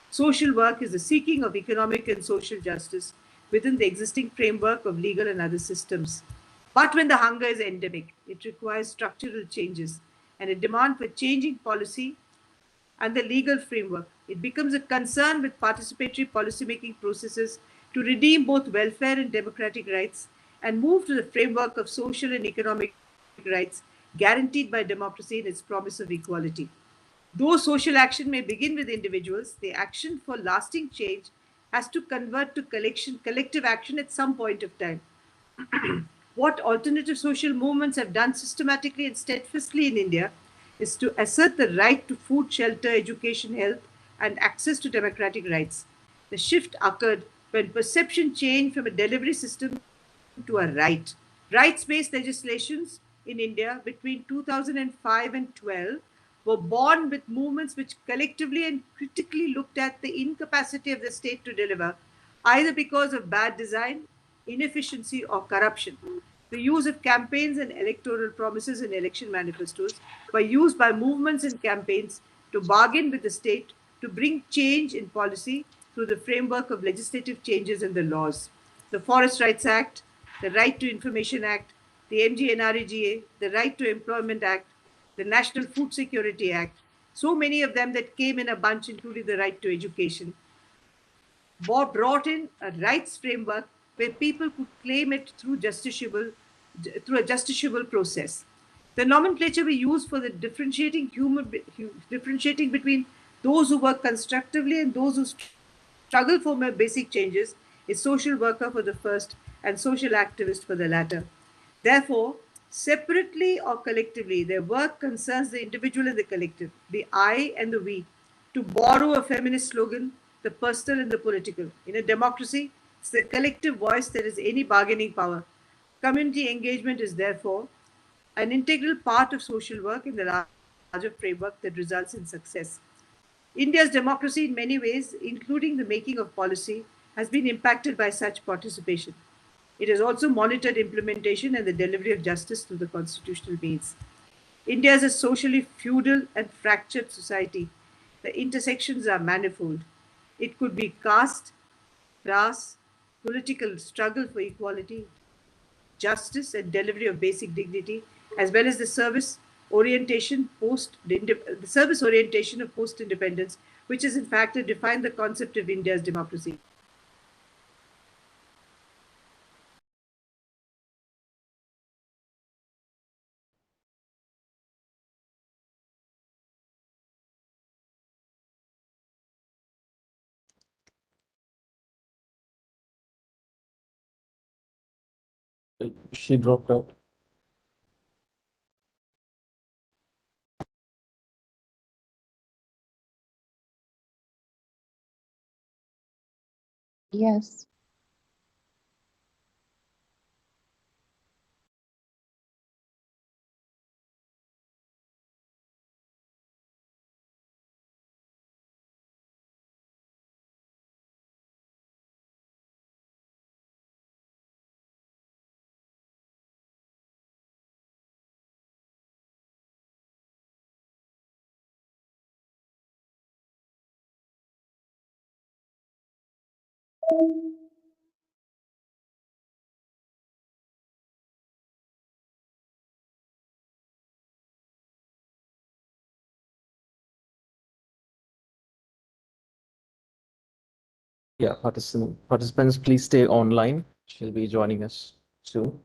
Speaker 8: Social work is the seeking of economic and social justice within the existing framework of legal and other systems. But when the hunger is endemic, it requires structural changes and a demand for changing policy and the legal framework. It becomes a concern with participatory policymaking processes to redeem both welfare and democratic rights and move to the framework of social and economic rights guaranteed by democracy and its promise of equality. Though social action may begin with individuals, the action for lasting change has to convert to collective action at some point of time. What alternative social movements have done systematically and steadfastly in India is to assert the right to food, shelter, education, health, and access to democratic rights. The shift occurred when perception changed from a delivery system to a right. Rights based legislations in India between 2005 and 12 were born with movements which collectively and critically looked at the incapacity of the state to deliver, either because of bad design, inefficiency, or corruption. The use of campaigns and electoral promises in election manifestos were used by movements and campaigns to bargain with the state to bring change in policy through the framework of legislative changes in the laws. The Forest Rights Act, the Right to Information Act, the MGNREGA, the Right to Employment Act, the National Food Security Act, so many of them that came in a bunch, including the right to education, brought in a rights framework where people could claim it through through a justiciable process. The nomenclature we use for the differentiating between those who work constructively and those who struggle for more basic changes is social worker for the first and social activist for the latter. Therefore, separately or collectively, their work concerns the individual and the collective, the I and the we. To borrow a feminist slogan, the personal and the political. In a democracy, it's the collective voice that has any bargaining power. Community engagement is therefore an integral part of social work in the larger framework that results in success. India's democracy, in many ways, including the making of policy, has been impacted by such participation. It has also monitored implementation and the delivery of justice through the constitutional means. India is a socially feudal and fractured society. The intersections are manifold. It could be caste, class, political struggle for equality, justice, and delivery of basic dignity, as well as the service orientation of post-independence, which has in fact defined the concept of India's democracy.
Speaker 1: She dropped out.
Speaker 9: Yes.
Speaker 1: Yeah, participants, please stay online. She'll be joining us soon.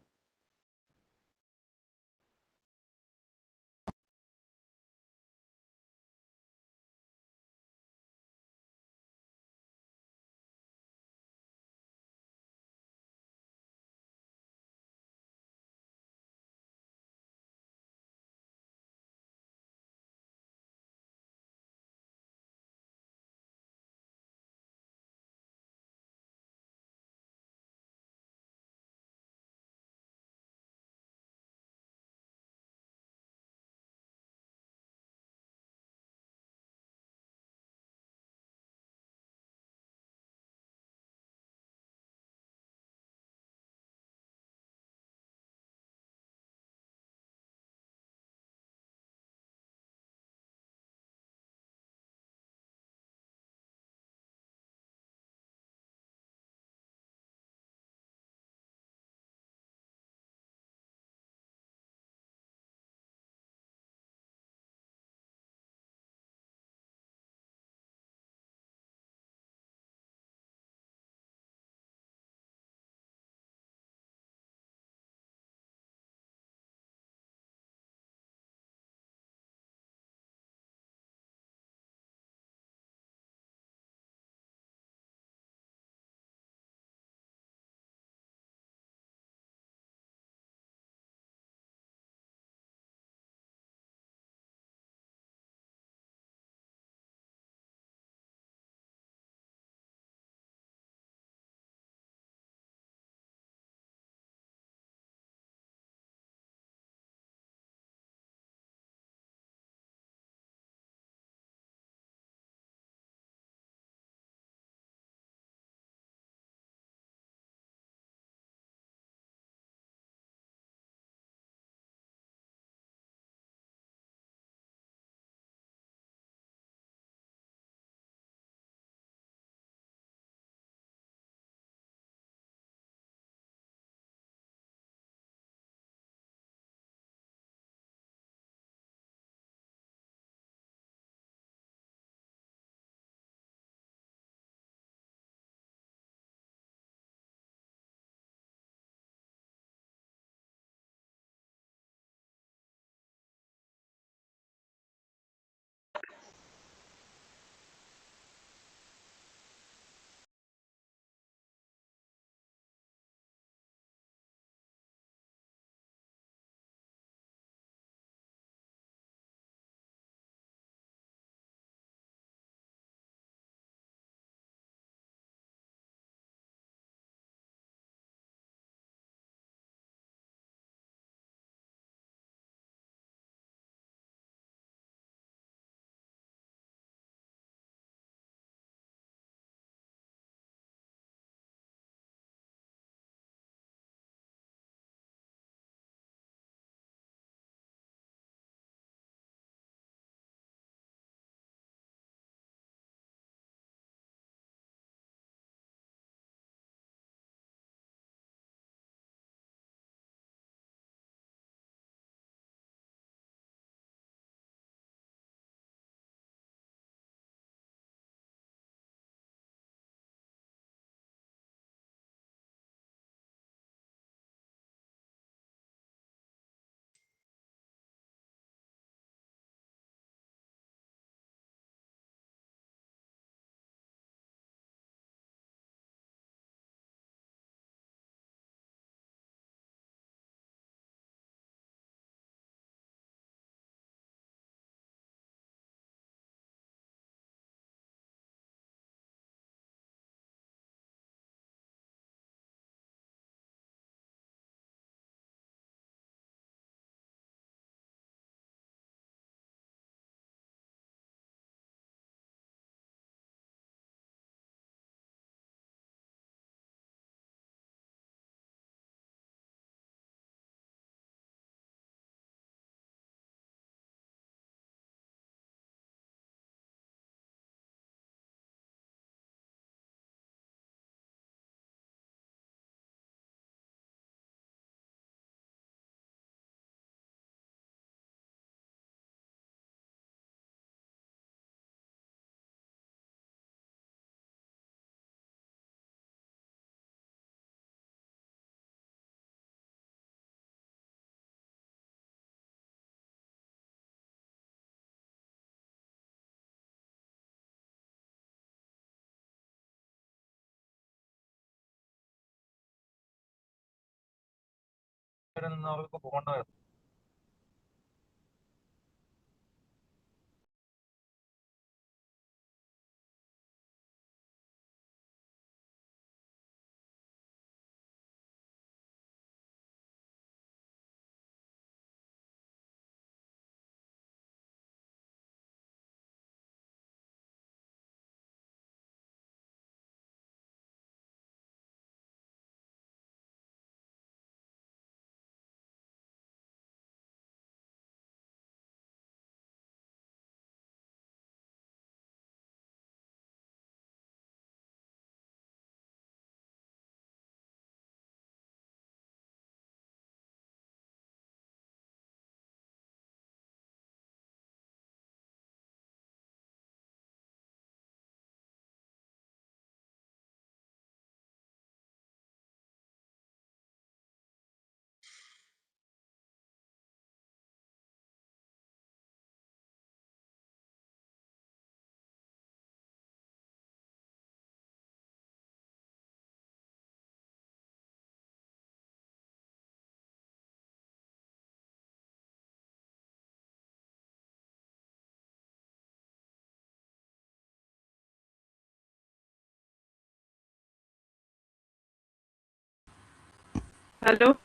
Speaker 8: Hello.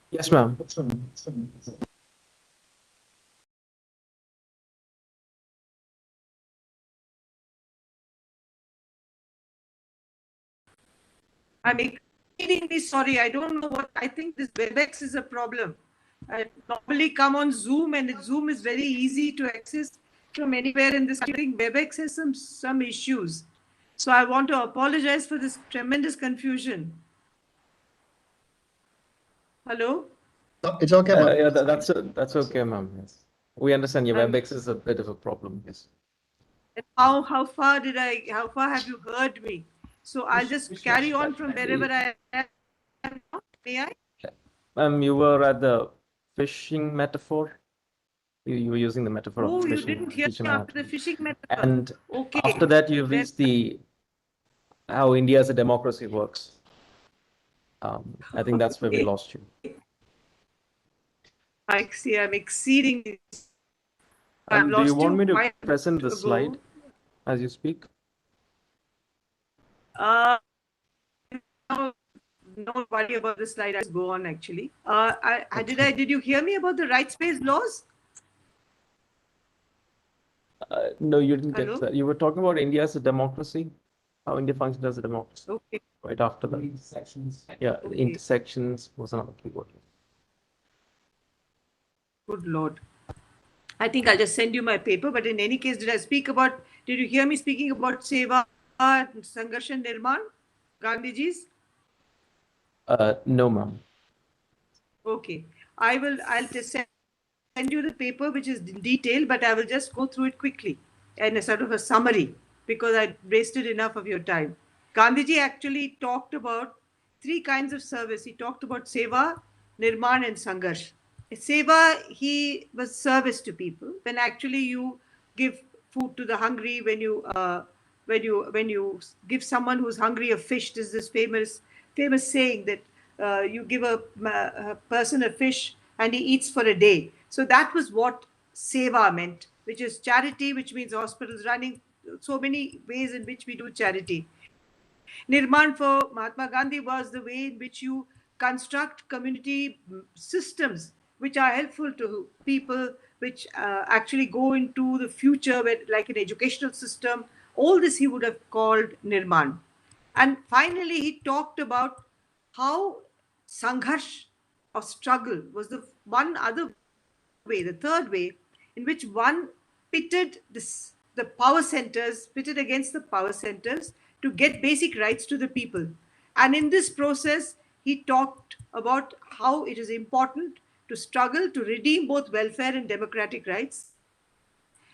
Speaker 1: Yes, ma'am.
Speaker 8: I'm exceedingly sorry. I don't know what, I think this WebEx is a problem. I normally come on Zoom and Zoom is very easy to access from anywhere in this country. I think WebEx has some issues. So I want to apologize for this tremendous confusion. Hello?
Speaker 10: No, it's okay, ma'am.
Speaker 1: Yeah, that's okay, ma'am. Yes. We understand your
Speaker 8: Um,
Speaker 1: WebEx is a bit of a problem. Yes.
Speaker 8: how far have you heard me? So I'll just carry on from wherever I am. May I?
Speaker 1: You were at the fishing metaphor. You were using the metaphor of
Speaker 8: Oh, you
Speaker 1: fishing.
Speaker 8: didn't hear
Speaker 1: teacher
Speaker 8: me after the
Speaker 1: anatomy.
Speaker 8: fishing metaphor.
Speaker 1: And
Speaker 8: Okay.
Speaker 1: after that, you've
Speaker 8: Then-
Speaker 1: reached the how India as a democracy works. I think that's where we
Speaker 8: Okay.
Speaker 1: lost you.
Speaker 8: I see. I'm exceedingly. I've
Speaker 1: Do you
Speaker 8: lost
Speaker 1: want
Speaker 8: you
Speaker 1: me to
Speaker 8: quite
Speaker 1: present the
Speaker 8: ago.
Speaker 1: slide as you speak?
Speaker 8: No worry about the slide. I'll just go on actually. Did you hear me about the rights-based laws?
Speaker 1: No, you didn't get
Speaker 8: Hello?
Speaker 1: that. You were talking about India as a democracy, how India functions as a democracy.
Speaker 8: Okay.
Speaker 1: Right after that. Intersections. Yeah,
Speaker 8: Okay.
Speaker 1: intersections was another keyword.
Speaker 8: Good Lord. I think I'll just send you my paper. But in any case, did you hear me speaking about Seva, Sangharsh and Nirman, Gandhiji's?
Speaker 1: No, ma'am.
Speaker 8: Okay. I'll just send you the paper, which is in detail, but I will just go through it quickly and a sort of a summary because I wasted enough of your time. Gandhiji actually talked about three kinds of service. He talked about Seva, Nirman, and Sangharsh. Seva, he was service to people. When actually you give food to the hungry, when you give someone who's hungry a fish, there's this famous saying that you give a person a fish and he eats for a day. So that was what seva meant, which is charity, which means hospitals running, so many ways in which we do charity. Nirman for Mahatma Gandhi was the way in which you construct community systems which are helpful to people, which actually go into the future, like an educational system. All this he would have called Nirman. And finally, he talked about how Sangharsh or struggle was the one other way, the third way, in which one pitted the power centers, pitted against the power centers to get basic rights to the people. And in this process, he talked about how it is important to struggle to redeem both welfare and democratic rights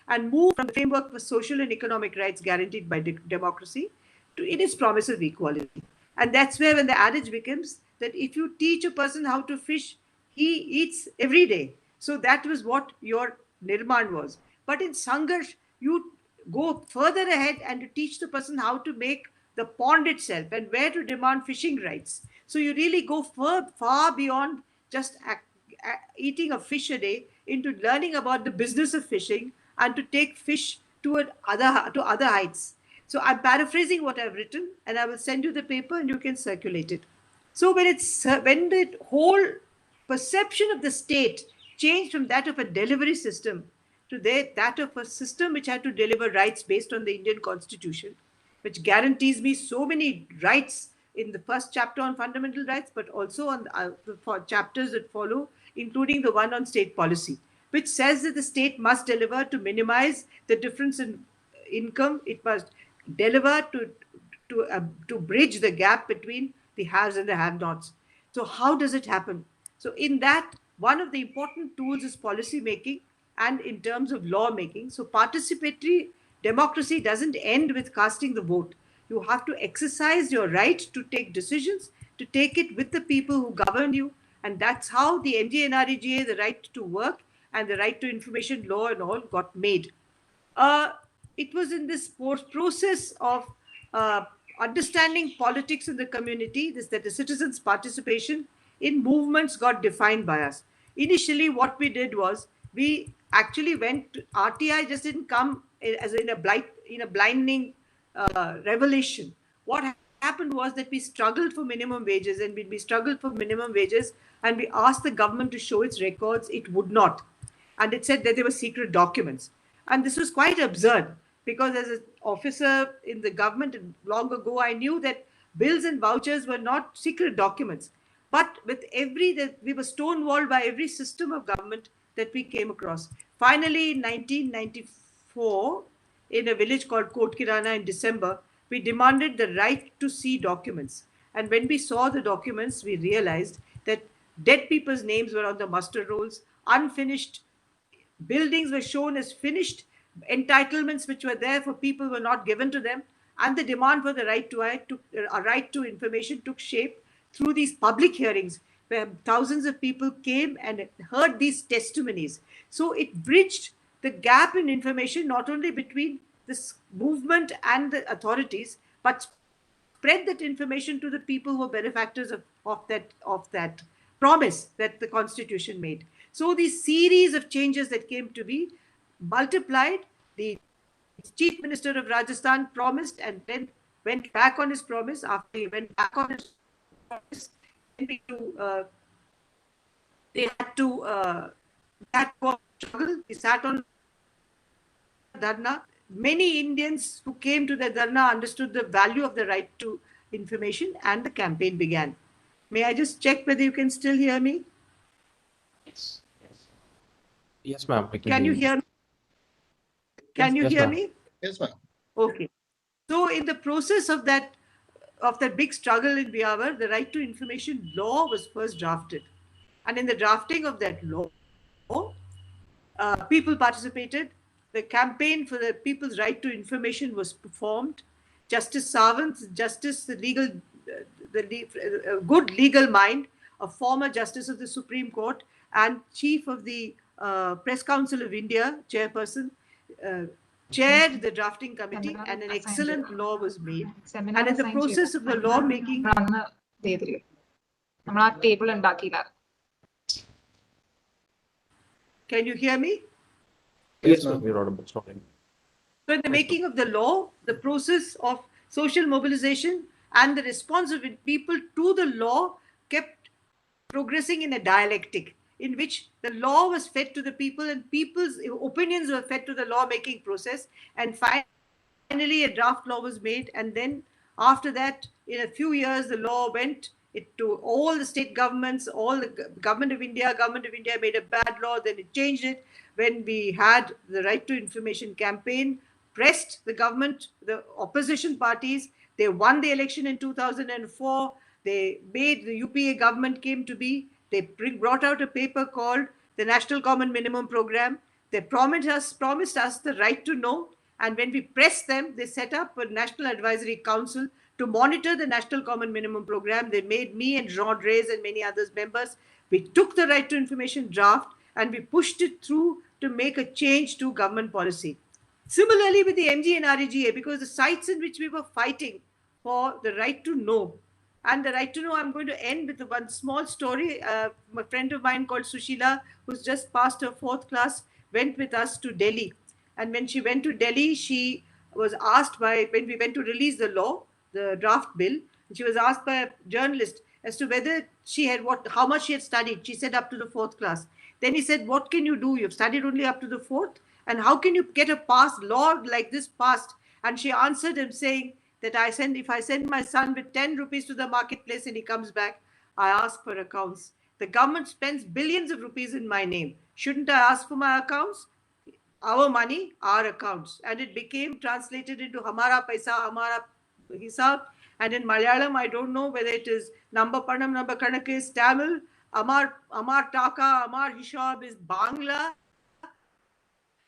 Speaker 8: and move from the framework for social and economic rights guaranteed by democracy to in its promise of equality. And that's where when the adage becomes that if you teach a person how to fish, he eats every day. So that was what your Nirman was. But in Sangharsh, you go further ahead and to teach the person how to make the pond itself and where to demand fishing rights. So you really go far beyond just eating a fish a day into learning about the business of fishing and to take fish to other heights. So I'm paraphrasing what I've written, and I will send you the paper and you can circulate it. So when the whole perception of the state changed from that of a delivery system to that of a system which had to deliver rights based on the Indian Constitution, which guarantees me so many rights in the first chapter on fundamental rights, but also on for chapters that follow, including the one on state policy, which says that the state must deliver to minimize the difference in income. It must deliver to bridge the gap between the haves and the have-nots. So how does it happen? So in that, one of the important tools is policy making, and in terms of law making. So participatory democracy doesn't end with casting the vote. You have to exercise your right to take decisions, to take it with the people who govern you. And that's how the NGNREGA, the right to work and the right to information law and all got made. It was in this process of understanding politics in the community, that the citizens' participation in movements got defined by us. Initially, what we did was we actually went to RTI, just didn't come as in a blinding revelation. What happened was that we struggled for minimum wages, and when we struggled for minimum wages and we asked the government to show its records, it would not. And it said that they were secret documents. And this was quite absurd, because as an officer in the government long ago, I knew that bills and vouchers were not secret documents. But with we were stonewalled by every system of government that we came across. Finally, in 1994, in a village called Kot Kirana in December, we demanded the right to see documents. And when we saw the documents, we realized that dead people's names were on the muster rolls, unfinished buildings were shown as finished, entitlements which were there for people were not given to them, and the demand for the right to information took shape through these public hearings where thousands of people came and heard these testimonies. So it bridged the gap in information not only between this movement and the authorities, but spread that information to the people who were benefactors of that promise that the Constitution made. So these series of changes that came to be multiplied. The Chief Minister of Rajasthan promised and then went back on his promise. After he went back on his promise, they had to struggle. He sat on Dharna. Many Indians who came to the Dharna understood the value of the right to information, and the campaign began. May I just check whether you can still hear me?
Speaker 1: Yes, ma'am.
Speaker 8: Can you hear me? Can you
Speaker 1: Yes,
Speaker 8: hear
Speaker 1: ma'am.
Speaker 8: me?
Speaker 10: Yes, ma'am.
Speaker 8: Okay. So in the process of that big struggle in Biawar, the right to information law was first drafted. And in the drafting of that law, people participated. The campaign for the people's right to information was performed. Justice Savant, good legal mind, a former Justice of the Supreme Court and Chief of the Press Council of India, chairperson, chaired the drafting committee, and an excellent law was made. And in the process of the law making, can you hear me?
Speaker 1: Yes,
Speaker 10: ma'am.
Speaker 1: ma'am. You're audible. Sorry.
Speaker 8: So in the making of the law, the process of social mobilization and the response of people to the law kept progressing in a dialectic in which the law was fed to the people and people's opinions were fed to the law making process. And finally, a draft law was made. And then after that, in a few years, the law went to all the state governments, all the government of India made a bad law, then it changed it. When we had the right to information campaign, pressed the government, the opposition parties, they won the election in 2004. They made the UPA government came to be. They brought out a paper called the National Common Minimum Program. They promised us the right to know. And when we pressed them, they set up a National Advisory Council to monitor the National Common Minimum Program. They made me and Jean Reyes and many others members. We took the right to information draft and we pushed it through to make a change to government policy. Similarly with the MG and REGA, because the sites in which we were fighting for the right to know And the right to know, I'm going to end with one small story. A friend of mine called Sushila, who's just passed her 4th class, went with us to Delhi. And when she went to Delhi, she was asked when we went to release the law, the draft bill, she was asked by a journalist as to whether she had how much she had studied. She said up to the 4th class. Then he said, what can you do? You've studied only up to the 4th. And how can you get a law like this passed? And she answered him saying that if I send my son with 10 rupees to the marketplace and he comes back, I ask for accounts. The government spends billions of rupees in my name. Shouldn't I ask for my accounts? Our money, our accounts. And it became translated into Hamara Paisa, Hamara Hisab. And in Malayalam, I don't know whether it is Number Panam, Number Kanak is Tamil, Amar Taka, Amar Hishab is Bangla.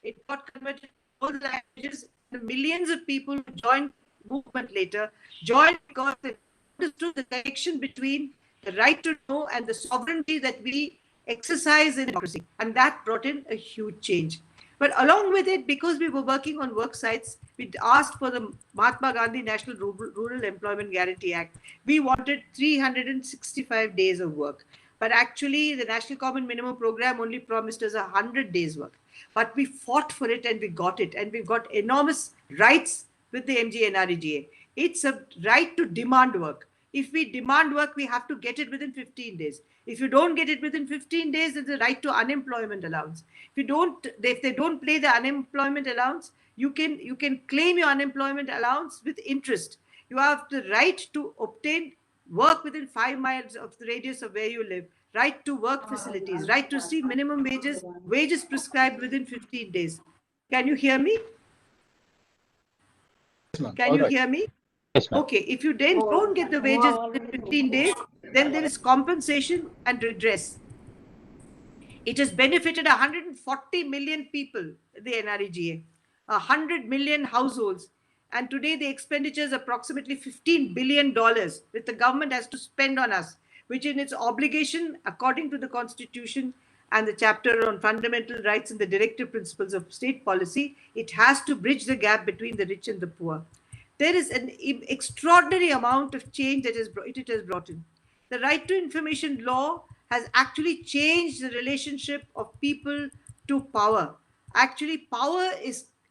Speaker 8: It got converted to all the languages. The millions of people who joined the movement later joined because they understood the connection between the right to know and the sovereignty that we exercise in democracy. And that brought in a huge change. But along with it, because we were working on work sites, we asked for the Mahatma Gandhi National Rural Employment Guarantee Act. We wanted 365 days of work. But actually, the National Common Minimum Program only promised us 100 days work. But we fought for it and we got it. And we've got enormous rights with the MGNREGA. It's a right to demand work. If we demand work, we have to get it within 15 days. If you don't get it within 15 days, there's a right to unemployment allowance. If they don't pay the unemployment allowance, you can claim your unemployment allowance with interest. You have the right to obtain work within 5 miles of the radius of where you live, right to work facilities, right to receive minimum wages prescribed within 15 days. Can you hear me? Can you hear me?
Speaker 7: Yes, ma'am.
Speaker 8: Okay, if you then don't get the wages within 15 days, then there is compensation and redress. It has benefited 140 million people, the NREGA, 100 million households. And today the expenditure is approximately $15 billion, which the government has to spend on us, which in its obligation, according to the Constitution and the chapter on fundamental rights and the directive principles of state policy, it has to bridge the gap between the rich and the poor. There is an extraordinary amount of change that it has brought in. The right to information law has actually changed the relationship of people to power. Actually, power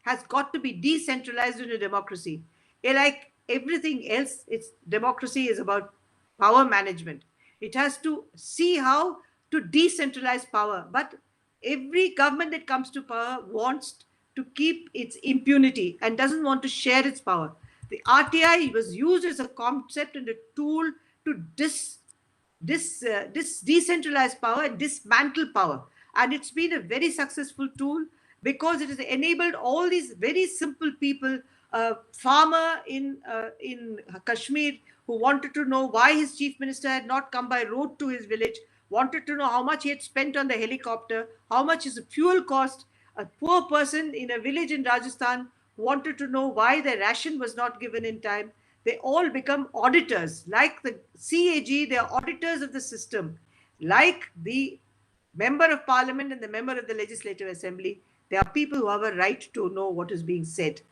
Speaker 8: has got to be decentralized in a democracy. Like everything else, democracy is about power management. It has to see how to decentralize power. But every government that comes to power wants to keep its impunity and doesn't want to share its power. The RTI was used as a concept and a tool to decentralize power and dismantle power. And it's been a very successful tool because it has enabled all these very simple people, a farmer in Kashmir who wanted to know why his chief minister had not come by road to his village, wanted to know how much he had spent on the helicopter, how much is the fuel cost. A poor person in a village in Rajasthan wanted to know why their ration was not given in time. They all become auditors. Like the CAG, they are auditors of the system. Like the member of parliament and the member of the legislative assembly, they are people who have a right to know what is being said.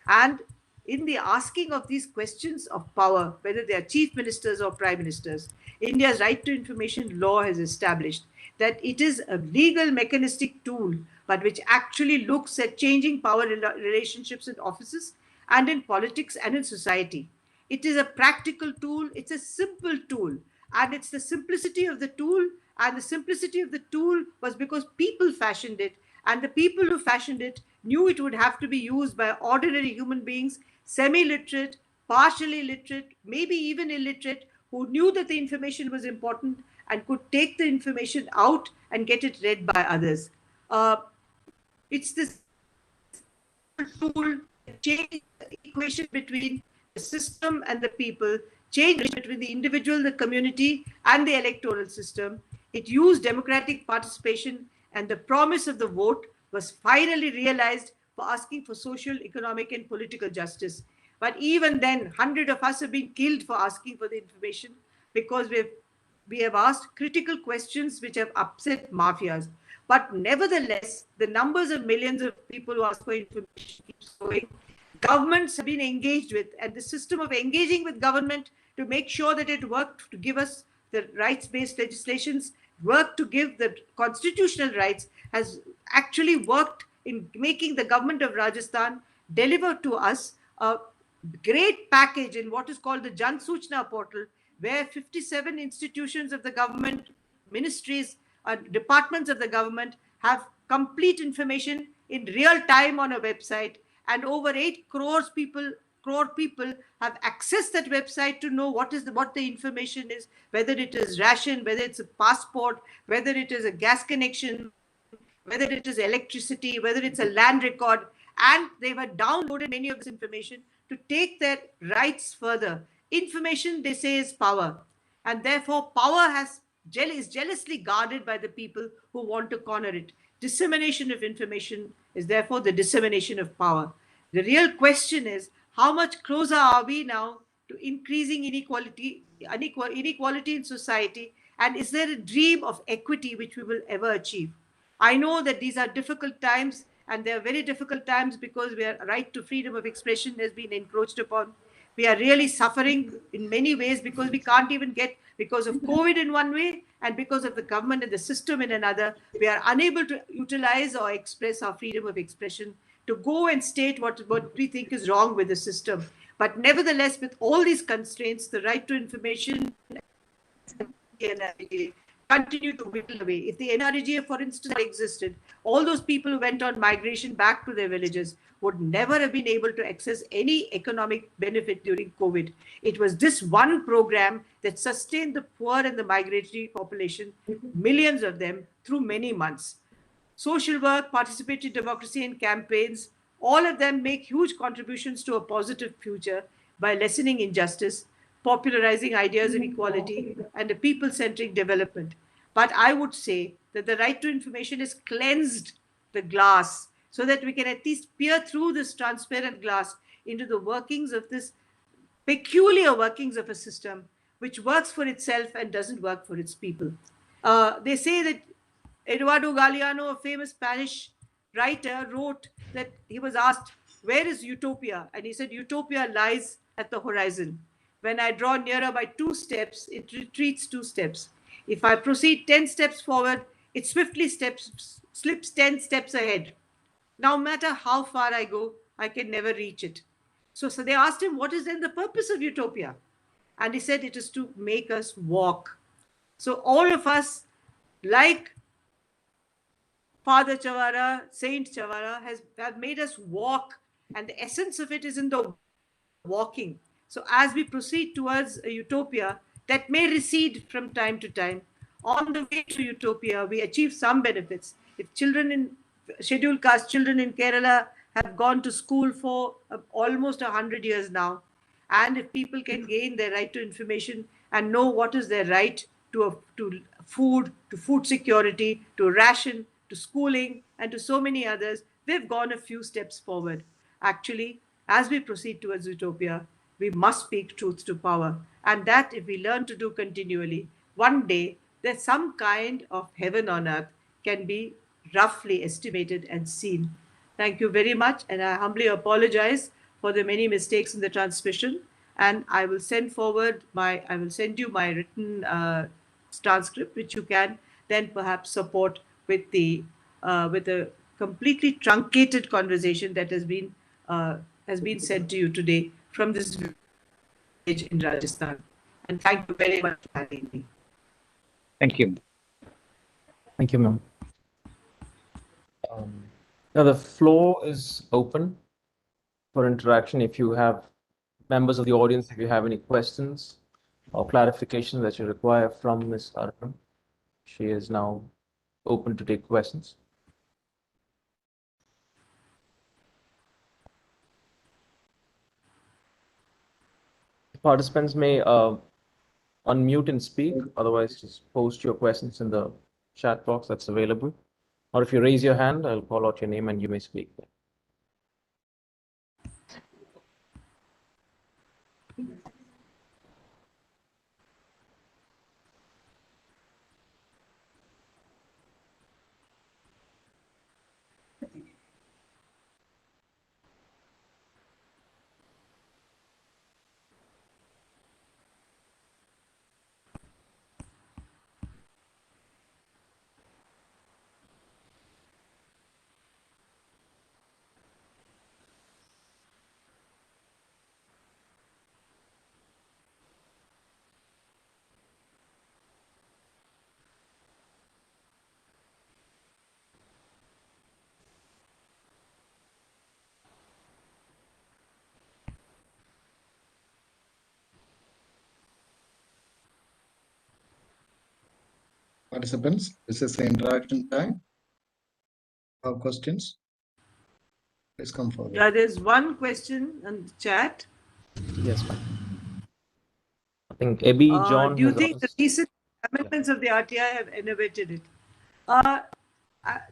Speaker 8: And in the asking of these questions of power, whether they are chief ministers or prime ministers, India's right to information law has established that it is a legal mechanistic tool, but which actually looks at changing power relationships in offices and in politics and in society. It is a practical tool. It's a simple tool. And it's the simplicity of the tool. And the simplicity of the tool was because people fashioned it. And the people who fashioned it knew it would have to be used by ordinary human beings, semi-literate, partially literate, maybe even illiterate, who knew that the information was important and could take the information out and get it read by others. It's this tool that changed the equation between the system and the people, changed between the individual, the community, and the electoral system. It used democratic participation, and the promise of the vote was finally realized for asking for social, economic, and political justice. But even then, 100 of us have been killed for asking for the information because we have asked critical questions which have upset mafias. But nevertheless, the numbers of millions of people who ask for information keeps going. Governments have been engaged with, and the system of engaging with government to make sure that it worked to give us the rights-based legislations, worked to give the constitutional rights, has actually worked in making the government of Rajasthan deliver to us a great package in what is called the Jan Suchna portal, where 57 institutions of the government, ministries, departments of the government have complete information in real time on a website, and over 8 crore people have accessed that website to know what the information is, whether it is ration, whether it's a passport, whether it is a gas connection, whether it is electricity, whether it's a land record, and they have downloaded many of this information to take their rights further. Information, they say, is power, and therefore power is jealously guarded by the people who want to corner it. Dissemination of information is therefore the dissemination of power. The real question is, how much closer are we now to increasing inequality in society, and is there a dream of equity which we will ever achieve? I know that these are difficult times, and they are very difficult times because our right to freedom of expression has been encroached upon. We are really suffering in many ways because we can't even get, because of COVID in one way and because of the government and the system in another, we are unable to utilize or express our freedom of expression, to go and state what we think is wrong with the system. But nevertheless, with all these constraints, the right to information continue to whittle away. If the NREGA, for instance, had existed, all those people who went on migration back to their villages would never have been able to access any economic benefit during COVID. It was this one program that sustained the poor and the migratory population, millions of them, through many months. Social work, participatory democracy, and campaigns, all of them make huge contributions to a positive future by lessening injustice, popularizing ideas of equality, and a people-centric development. But I would say that the right to information has cleansed the glass so that we can at least peer through this transparent glass into the workings of this peculiar workings of a system which works for itself and doesn't work for its people. They say that Eduardo Galeano, a famous Spanish writer, wrote that he was asked, "Where is Utopia?" And he said, "Utopia lies at the horizon. When I draw nearer by 2 steps, it retreats 2 steps. If I proceed 10 steps forward, it swiftly slips 10 steps ahead. No matter how far I go, I can never reach it." So they asked him, what is then the purpose of Utopia? And he said, it is to make us walk. So all of us, like Father Chavara, Saint Chavara, have made us walk, and the essence of it is in the walking. So as we proceed towards a utopia that may recede from time to time, on the way to utopia, we achieve some benefits. If children in scheduled caste children in Kerala have gone to school for almost 100 years now, and if people can gain their right to information and know what is their right to food, to food security, to ration, to schooling, and to so many others, we've gone a few steps forward. Actually, as we proceed towards utopia, we must speak truth to power. And that, if we learn to do continually, one day there's some kind of heaven on earth can be roughly estimated and seen. Thank you very much. And I humbly apologize for the many mistakes in the transmission. And I will send you my written transcript, which you can then perhaps support with a completely truncated conversation that has been sent to you today from this village in Rajasthan. And thank you very much for having me.
Speaker 7: Thank you.
Speaker 1: Thank you, ma'am. Now the floor is open for interaction. If you have members of the audience, if you have any questions or clarifications that you require from Ms. Aruna, she is now open to take questions. Participants may unmute and speak, otherwise just post your questions in the chat box that's available. Or if you raise your hand, I'll call out your name and you may speak.
Speaker 10: Participants, this is the interaction time. Have questions? Please come forward.
Speaker 8: Yeah, there's one question in the chat.
Speaker 1: Yes, ma'am. I think Abby John
Speaker 8: Do you
Speaker 1: has
Speaker 8: think the
Speaker 1: asked.
Speaker 8: recent amendments of the RTI have innovated it?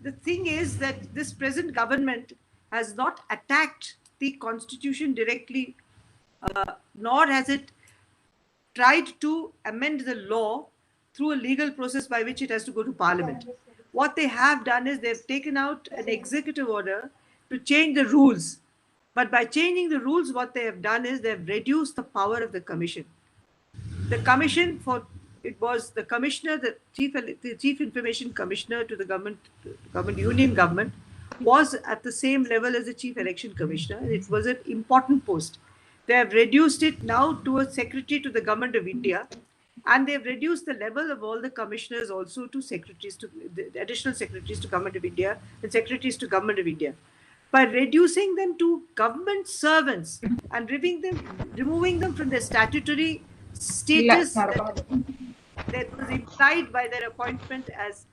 Speaker 8: The thing is that this present government has not attacked the constitution directly, nor has it tried to amend the law through a legal process by which it has to go to parliament. What they have done is they've taken out an executive order to change the rules. But by changing the rules, what they have done is they've reduced the power of the commission. The commission for it was the commissioner, the chief information commissioner to the government union government was at the same level as the chief election commissioner. It was an important post. They have reduced it now to a secretary to the government of India, and they've reduced the level of all the commissioners also to secretaries to the additional secretaries to government of India and secretaries to government of India. By reducing them to government servants and removing them from their statutory status that was implied by their appointment as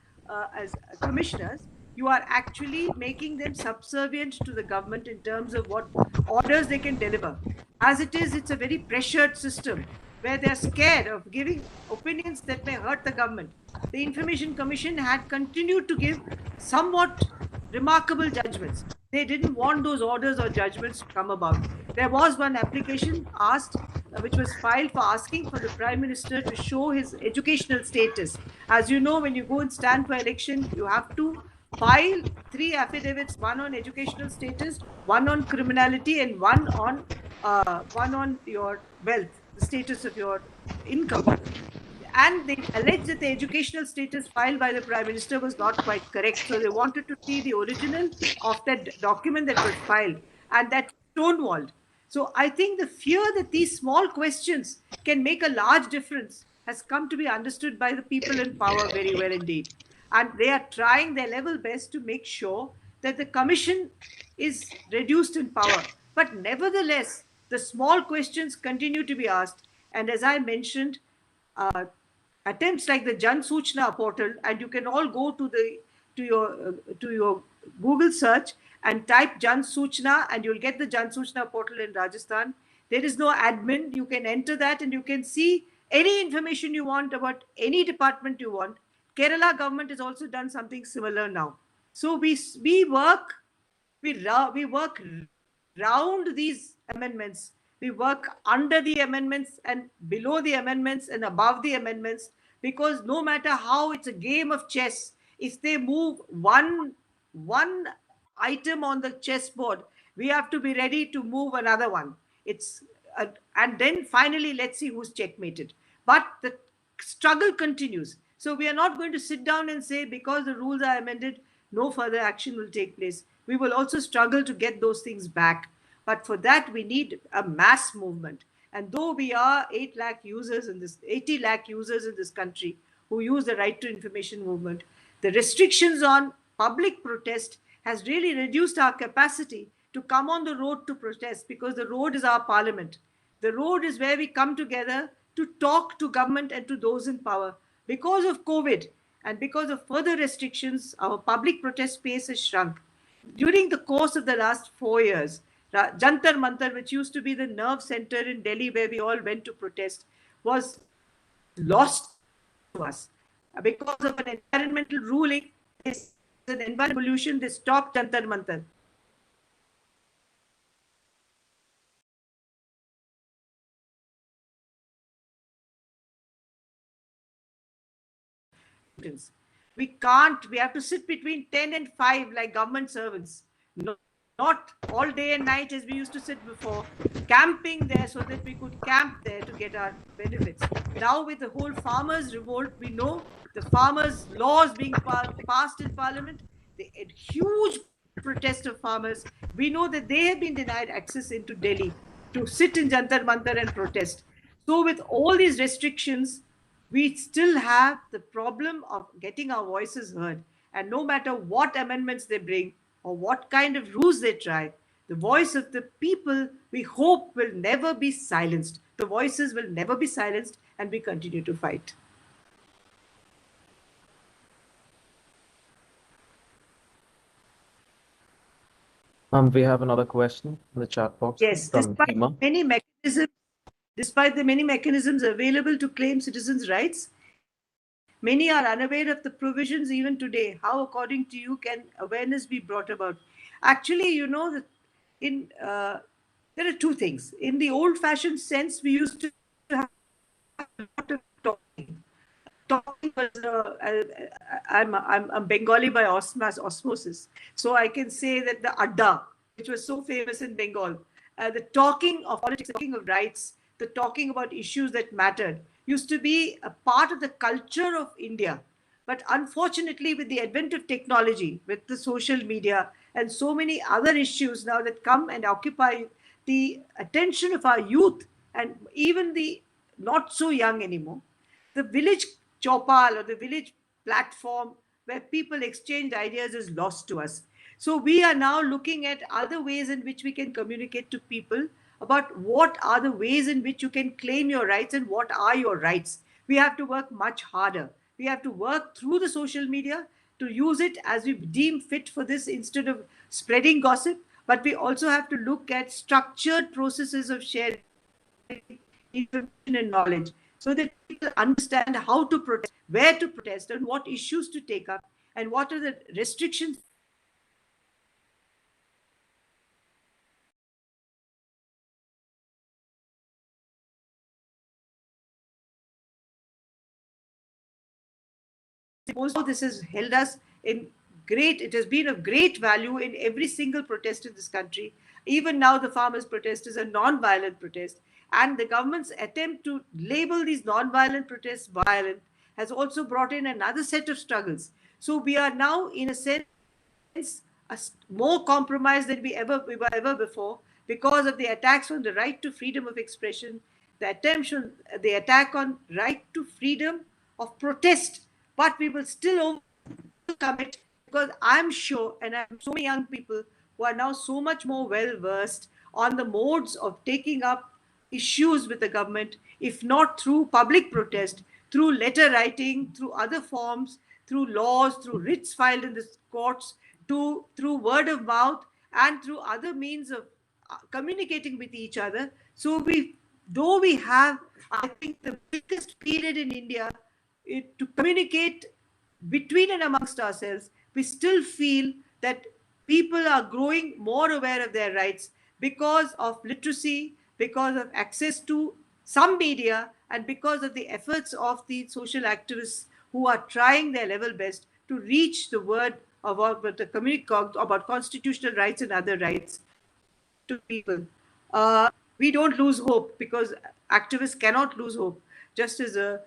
Speaker 8: commissioners, you are actually making them subservient to the government in terms of what orders they can deliver. As it is, it's a very pressured system where they're scared of giving opinions that may hurt the government. The Information Commission had continued to give somewhat remarkable judgments. They didn't want those orders or judgments to come about. There was one application asked, which was filed for asking for the Prime Minister to show his educational status. As you know, when you go and stand for election, you have to file 3 affidavits: one on educational status, one on criminality, and one on your wealth, the status of your income. And they alleged that the educational status filed by the Prime Minister was not quite correct. So they wanted to see the original of that document that was filed, and that stonewalled. So I think the fear that these small questions can make a large difference has come to be understood by the people in power very well indeed. And they are trying their level best to make sure that the commission is reduced in power. But nevertheless, the small questions continue to be asked. And as I mentioned, attempts like the Jan Suchna portal, and you can all go to your Google search and type Jan Suchna, and you'll get the Jan Suchna portal in Rajasthan. There is no admin. You can enter that and you can see any information you want about any department you want. Kerala government has also done something similar now. So we work round these amendments. We work under the amendments and below the amendments and above the amendments, because no matter how, it's a game of chess. If they move one item on the chessboard, we have to be ready to move another one. And then finally, let's see who's checkmated. But the struggle continues. So we are not going to sit down and say, because the rules are amended, no further action will take place. We will also struggle to get those things back. But for that, we need a mass movement. And though we are 80 lakh users in this country who use the right to information movement, the restrictions on public protest has really reduced our capacity to come on the road to protest, because the road is our parliament. The road is where we come together to talk to government and to those in power. Because of COVID and because of further restrictions, our public protest space has shrunk. During the course of the last 4 years, Jantar Mantar, which used to be the nerve center in Delhi where we all went to protest, was lost to us. Because of an environmental ruling, this an environmental pollution, they stopped Jantar Mantar. We have to sit between 10 and 5 like government servants. Not all day and night as we used to sit before, camping there so that we could camp there to get our benefits. Now with the whole farmers' revolt, we know the farmers' laws being passed in parliament, the huge protest of farmers. We know that they have been denied access into Delhi to sit in Jantar Mantar and protest. So with all these restrictions, we still have the problem of getting our voices heard. And no matter what amendments they bring or what kind of rules they try, the voice of the people, we hope, will never be silenced. The voices will never be silenced, and we continue to fight.
Speaker 1: We have another question in the chat box
Speaker 8: Yes,
Speaker 1: from Hema.
Speaker 8: despite the many mechanisms available to claim citizens' rights, many are unaware of the provisions even today. How, according to you, can awareness be brought about? Actually, you know, there are two things. In the old-fashioned sense, we used to have a lot of talking. Talking was I'm Bengali by osmosis, so I can say that the Adda, which was so famous in Bengal, the talking of politics, the talking of rights, the talking about issues that mattered, used to be a part of the culture of India. But unfortunately, with the advent of technology, with the social media, and so many other issues now that come and occupy the attention of our youth and even the not so young anymore, the village chopal or the village platform where people exchange ideas is lost to us. So we are now looking at other ways in which we can communicate to people about what are the ways in which you can claim your rights and what are your rights. We have to work much harder. We have to work through the social media to use it as we deem fit for this instead of spreading gossip. But we also have to look at structured processes of sharing information and knowledge so that people understand how to protest, where to protest, and what issues to take up, and what are the restrictions. This has held us in great, it has been of great value in every single protest in this country. Even now, the farmers' protest is a non-violent protest, and the government's attempt to label these non-violent protests violent has also brought in another set of struggles. So we are now, in a sense, more compromised than we were ever before because of the attacks on the right to freedom of expression, the attack on right to freedom of protest. But we will still overcome it because I'm sure, and I'm so many young people who are now so much more well versed on the modes of taking up issues with the government, if not through public protest, through letter writing, through other forms, through laws, through writs filed in the courts, through word of mouth, and through other means of communicating with each other. So though we have, I think, the biggest period in India to communicate between and amongst ourselves, we still feel that people are growing more aware of their rights because of literacy, because of access to some media, and because of the efforts of the social activists who are trying their level best to reach the word about constitutional rights and other rights to people. We don't lose hope because activists cannot lose hope. Just as a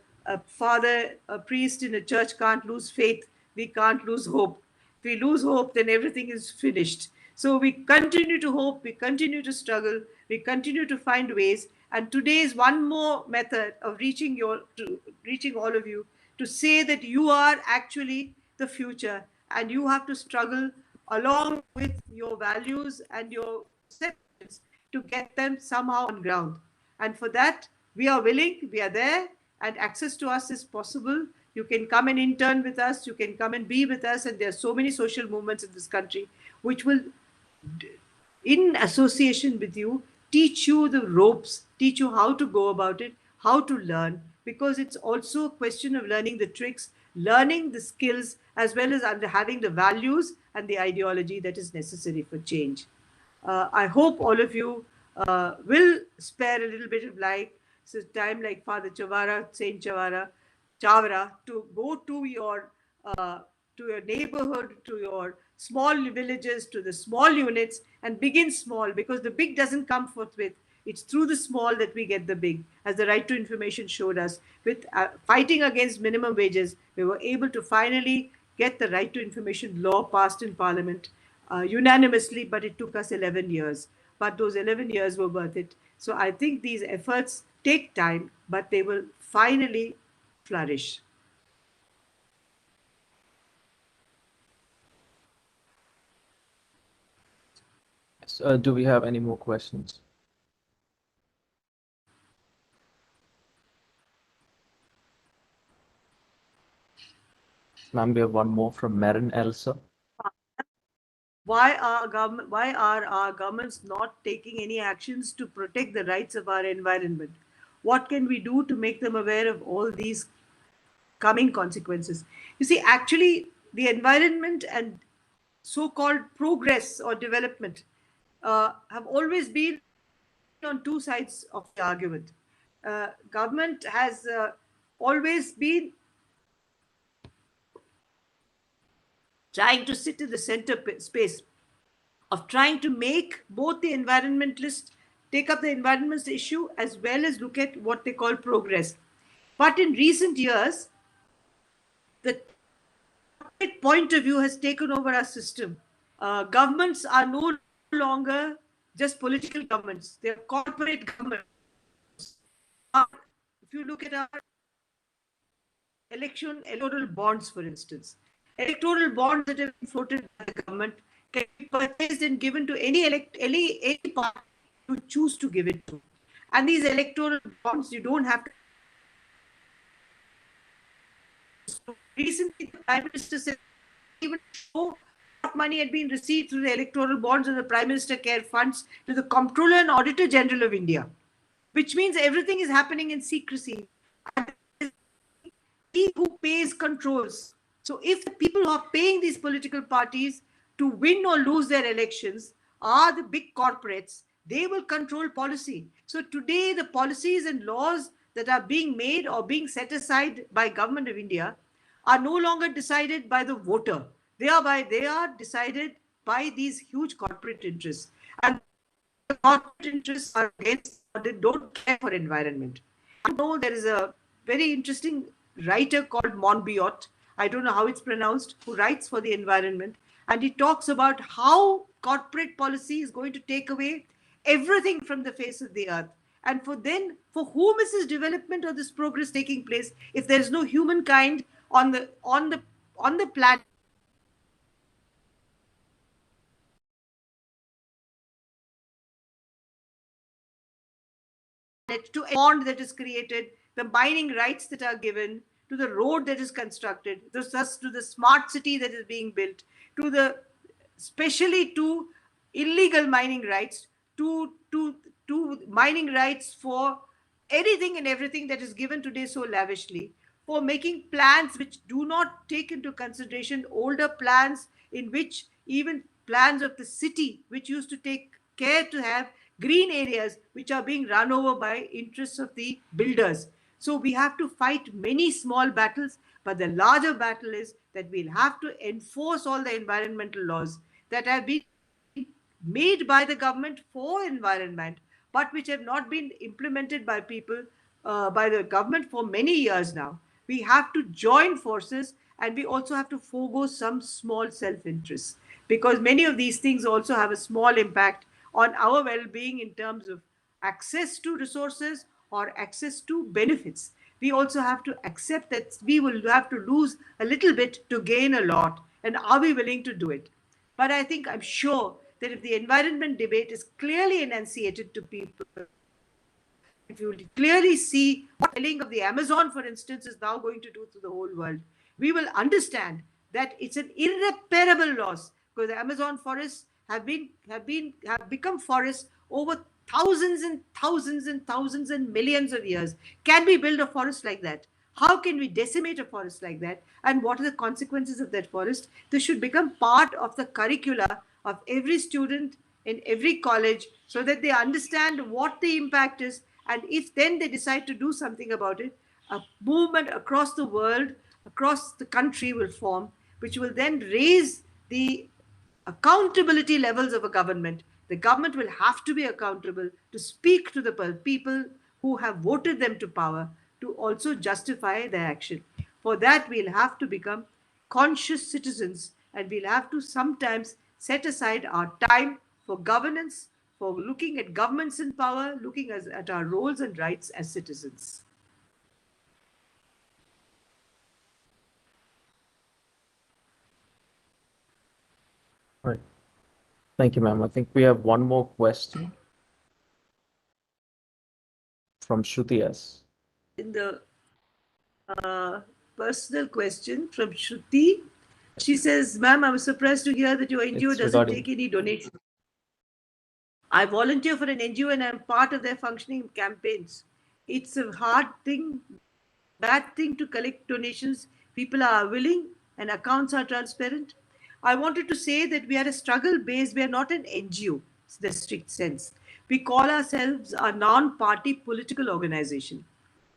Speaker 8: father, a priest in a church can't lose faith, we can't lose hope. If we lose hope, then everything is finished. So we continue to hope, we continue to struggle, we continue to find ways. And today is one more method of reaching all of you to say that you are actually the future and you have to struggle along with your values and your perceptions to get them somehow on ground. And for that, we are willing, we are there, and access to us is possible. You can come and intern with us, you can come and be with us, and there are so many social movements in this country which will, in association with you, teach you the ropes, teach you how to go about it, how to learn, because it's also a question of learning the tricks, learning the skills, as well as having the values and the ideology that is necessary for change. I hope all of you will spare a little bit of time like Father Chavara, Saint Chavara, to go to your neighborhood, to your small villages, to the small units, and begin small, because the big doesn't come forthwith. It's through the small that we get the big, as the right to information showed us. With fighting against minimum wages, we were able to finally get the right to information law passed in Parliament unanimously, but it took us 11 years. But those 11 years were worth it. So I think these efforts take time, but they will finally flourish.
Speaker 1: Do we have any more questions? Ma'am, we have one more from Marin Elsa.
Speaker 8: Why are our governments not taking any actions to protect the rights of our environment? What can we do to make them aware of all these coming consequences? You see, actually, the environment and so-called progress or development have always been on two sides of the argument. Government has always been trying to sit in the center space of trying to make both the environmentalists take up the environment issue as well as look at what they call progress. But in recent years, the point of view has taken over our system. Governments are no longer just political governments, they're corporate governments. If you look at our electoral bonds, for instance, electoral bonds that have been floated by the government can be purchased and given to any party you choose to give it to. And these electoral bonds, you don't have to. So recently, the Prime Minister said even show what money had been received through the electoral bonds of the Prime Minister Care Funds to the Comptroller and Auditor General of India, which means everything is happening in secrecy. And he who pays controls. So if the people who are paying these political parties to win or lose their elections are the big corporates, they will control policy. So today the policies and laws that are being made or being set aside by Government of India are no longer decided by the voter. They are decided by these huge corporate interests. And the corporate interests are against, or they don't care for environment. I know there is a very interesting writer called Monbiot, I don't know how it's pronounced, who writes for the environment. And he talks about how corporate policy is going to take away everything from the face of the earth. And for whom is this development or this progress taking place if there is no humankind on the planet? To a bond that is created, the mining rights that are given, to the road that is constructed, thus to the smart city that is being built, to the especially to illegal mining rights, to mining rights for anything and everything that is given today so lavishly, for making plans which do not take into consideration older plans, in which even plans of the city, which used to take care to have green areas, which are being run over by interests of the builders. So we have to fight many small battles, but the larger battle is that we'll have to enforce all the environmental laws that have been made by the government for environment, but which have not been implemented by people, by the government for many years now. We have to join forces, and we also have to forego some small self-interest, because many of these things also have a small impact on our well-being in terms of access to resources or access to benefits. We also have to accept that we will have to lose a little bit to gain a lot. And are we willing to do it? But I'm sure that if the environment debate is clearly enunciated to people, if you clearly see what the killing of the Amazon, for instance, is now going to do to the whole world, we will understand that it's an irreparable loss, because the Amazon forests have become forests over thousands and thousands and thousands and millions of years. Can we build a forest like that? How can we decimate a forest like that? And what are the consequences of that forest? This should become part of the curricula of every student in every college, so that they understand what the impact is. And if then they decide to do something about it, a movement across the world, across the country will form, which will then raise the accountability levels of a government. The government will have to be accountable to speak to the people who have voted them to power, to also justify their action. For that, we'll have to become conscious citizens, and we'll have to sometimes set aside our time for governance, for looking at governments in power, looking at our roles and rights as citizens.
Speaker 1: Right. Thank you, ma'am. I think we have one more question from Shruti S.
Speaker 8: In the personal question from Shruti, She says, ma'am, I was surprised to hear that your NGO
Speaker 1: It's
Speaker 8: doesn't
Speaker 1: regarding-
Speaker 8: take any donations. I volunteer for an NGO and I'm part of their functioning campaigns. It's a hard thing, bad thing to collect donations. People are willing and accounts are transparent. I wanted to say that we are a struggle based, we are not an NGO, in the strict sense. We call ourselves a non-party political organization.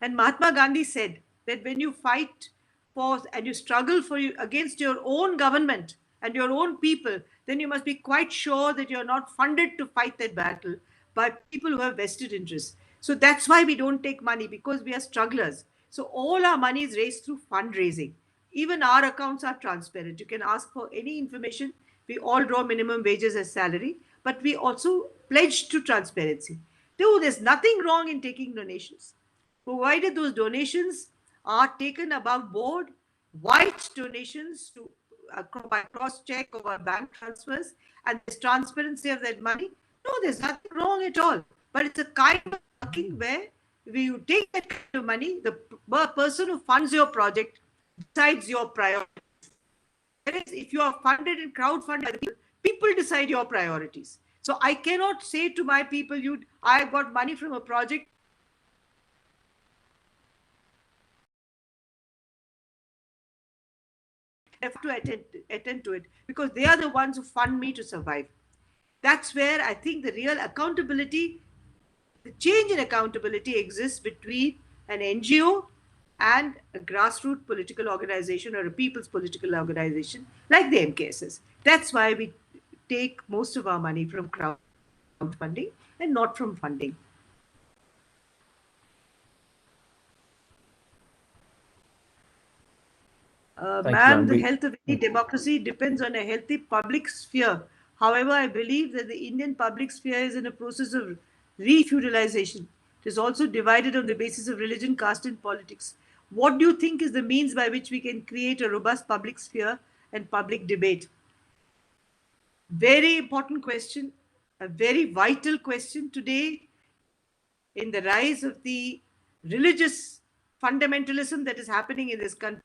Speaker 8: And Mahatma Gandhi said that when you fight for and you struggle for you against your own government and your own people, then you must be quite sure that you're not funded to fight that battle by people who have vested interests. So that's why we don't take money, because we are strugglers. So all our money is raised through fundraising. Even our accounts are transparent. You can ask for any information. We all draw minimum wages as salary, but we also pledge to transparency. There's nothing wrong in taking donations, provided those donations are taken above board, white donations to by cross-check over bank transfers, and there's transparency of that money. No, there's nothing wrong at all. But it's a kind of working where you take that kind of money, the person who funds your project decides your priorities. Whereas if you are funded and crowdfunded by the people, people decide your priorities. So I cannot say to my people, I got money from a project, have to attend to it, because they are the ones who fund me to survive. That's where I think the real accountability, the change in accountability exists between an NGO and a grassroots political organization or a people's political organization like the MKSS. That's why we take most of our money from crowdfunding and not from funding.
Speaker 1: Thank you,
Speaker 8: Ma'am,
Speaker 1: ma'am.
Speaker 8: the health of any democracy depends on a healthy public sphere. However, I believe that the Indian public sphere is in a process of re-feudalization. It is also divided on the basis of religion, caste, and politics. What do you think is the means by which we can create a robust public sphere and public debate? Very important question, a very vital question today in the rise of the religious fundamentalism that is happening in this country,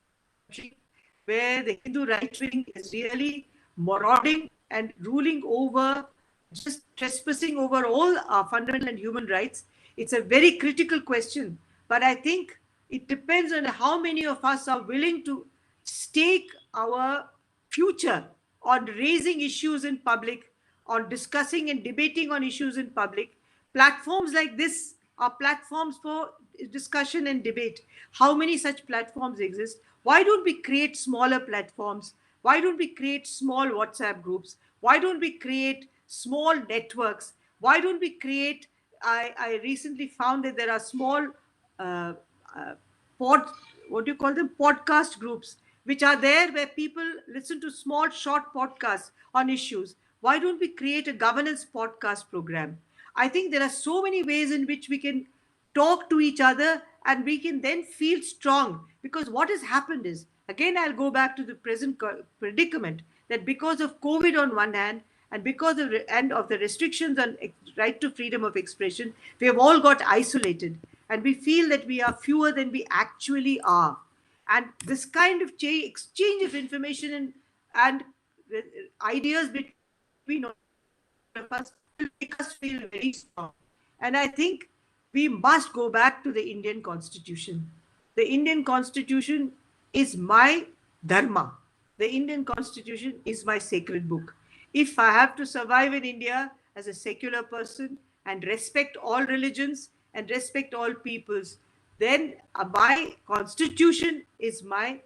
Speaker 8: where the Hindu right wing is really marauding and ruling over, just trespassing over all our fundamental and human rights. It's a very critical question, but I think it depends on how many of us are willing to stake our future on raising issues in public, on discussing and debating on issues in public. Platforms like this are platforms for discussion and debate. How many such platforms exist? Why don't we create smaller platforms? Why don't we create small WhatsApp groups? Why don't we create small networks? Why don't we create, I recently found that there are small what do you call them? Podcast groups, which are there where people listen to small, short podcasts on issues. Why don't we create a governance podcast program? I think there are so many ways in which we can talk to each other and we can then feel strong, because what has happened is, again, I'll go back to the present predicament, that because of COVID on one hand and because of the restrictions on right to freedom of expression, we have all got isolated and we feel that we are fewer than we actually are. And this kind of exchange of information and ideas between all of us will make us feel very strong. And I think we must go back to the Indian Constitution. The Indian Constitution is my dharma. The Indian Constitution is my sacred book. If I have to survive in India as a secular person and respect all religions and respect all peoples, then my constitution is my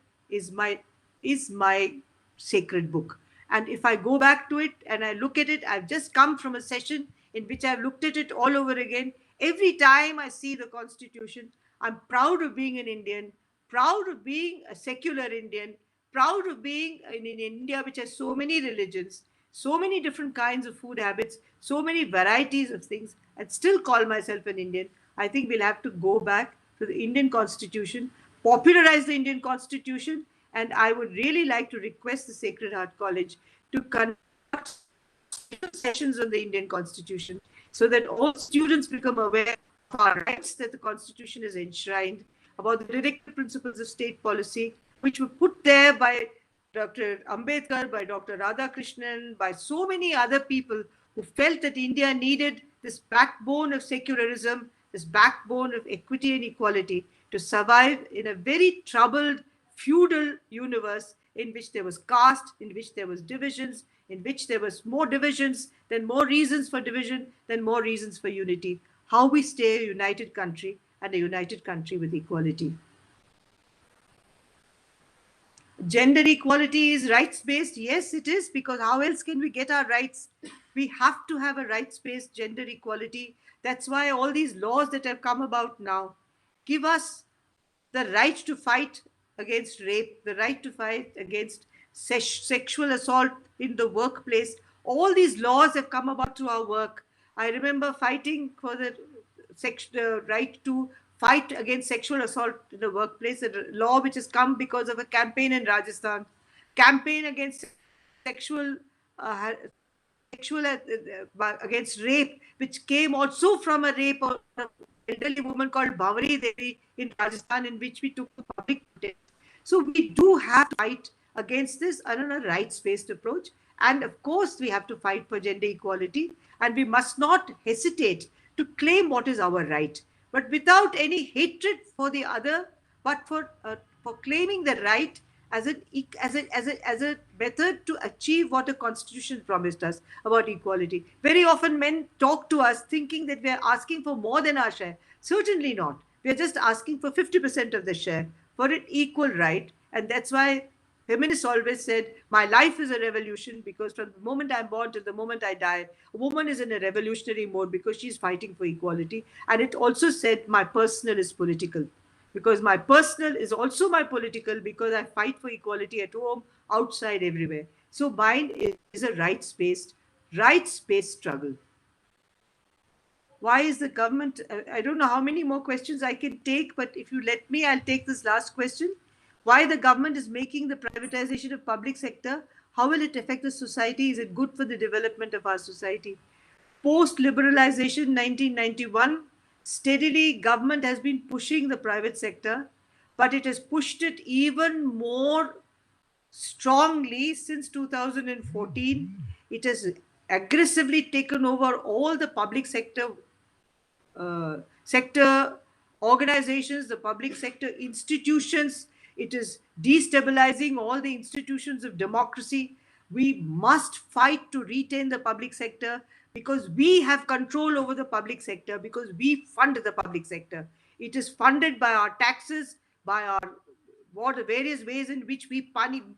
Speaker 8: sacred book. And if I go back to it and I look at it, I've just come from a session in which I've looked at it all over again. Every time I see the constitution, I'm proud of being an Indian, proud of being a secular Indian, proud of being in India, which has so many religions, so many different kinds of food habits, so many varieties of things, and still call myself an Indian. I think we'll have to go back to the Indian Constitution, popularize the Indian Constitution, and I would really like to request the Sacred Heart College to conduct sessions on the Indian Constitution so that all students become aware of our rights that the Constitution is enshrined, about the directive principles of state policy, which were put there by Dr. Ambedkar, by Dr. Radhakrishnan, by so many other people who felt that India needed this backbone of secularism, this backbone of equity and equality to survive in a very troubled feudal universe in which there was caste, in which there was divisions, in which there was more divisions, then more reasons for division, then more reasons for unity. How we stay a united country and a united country with equality. Gender equality is rights based. Yes, it is, because how else can we get our rights? We have to have a rights based gender equality. That's why all these laws that have come about now give us the right to fight against rape, the right to fight against sexual assault in the workplace. All these laws have come about through our work. I remember fighting for the right to fight against sexual assault in the workplace, a law which has come because of a campaign in Rajasthan, campaign against sexual against rape, which came also from a rape of an elderly woman called Bhavari Devi in Rajasthan, in which we took the public protest. So we do have to fight against this on a rights-based approach. And of course, we have to fight for gender equality, and we must not hesitate to claim what is our right, but without any hatred for the other, but for claiming the right as a method to achieve what a constitution promised us about equality. Very often men talk to us thinking that we are asking for more than our share. Certainly not. We are just asking for 50% of the share, for an equal right. And that's why feminists always said, my life is a revolution, because from the moment I'm born to the moment I die, a woman is in a revolutionary mode because she's fighting for equality. And it also said, my personal is political, because my personal is also my political, because I fight for equality at home, outside, everywhere. So mine is a rights-based struggle. Why is the government, I don't know how many more questions I can take, but if you let me, I'll take this last question. Why the government is making the privatization of public sector? How will it affect the society? Is it good for the development of our society? Post-liberalization 1991, steadily government has been pushing the private sector, but it has pushed it even more strongly since 2014. It has aggressively taken over all the public sector organizations, the public sector institutions. It is destabilizing all the institutions of democracy. We must fight to retain the public sector, because we have control over the public sector, because we fund the public sector. It is funded by our taxes, by our the various ways in which we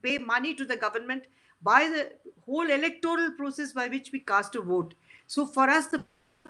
Speaker 8: pay money to the government, by the whole electoral process by which we cast a vote. So for us, the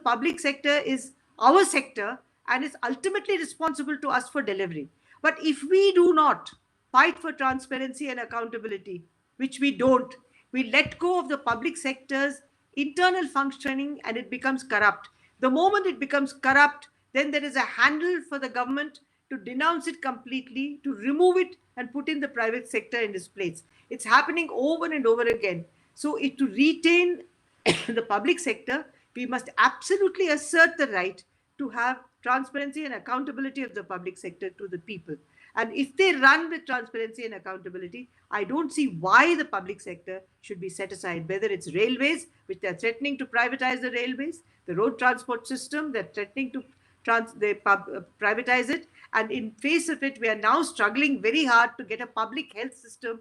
Speaker 8: public sector is our sector and is ultimately responsible to us for delivery. But if we do not fight for transparency and accountability, which we don't, we let go of the public sector's internal functioning and it becomes corrupt. The moment it becomes corrupt, then there is a handle for the government to denounce it completely, to remove it and put in the private sector in its place. It's happening over and over again. So to retain the public sector, we must absolutely assert the right to have transparency and accountability of the public sector to the people. And if they run with transparency and accountability, I don't see why the public sector should be set aside, whether it's railways, which they're threatening to privatize the railways, the road transport system, they're threatening to privatize it. And in face of it, we are now struggling very hard to get a public health system.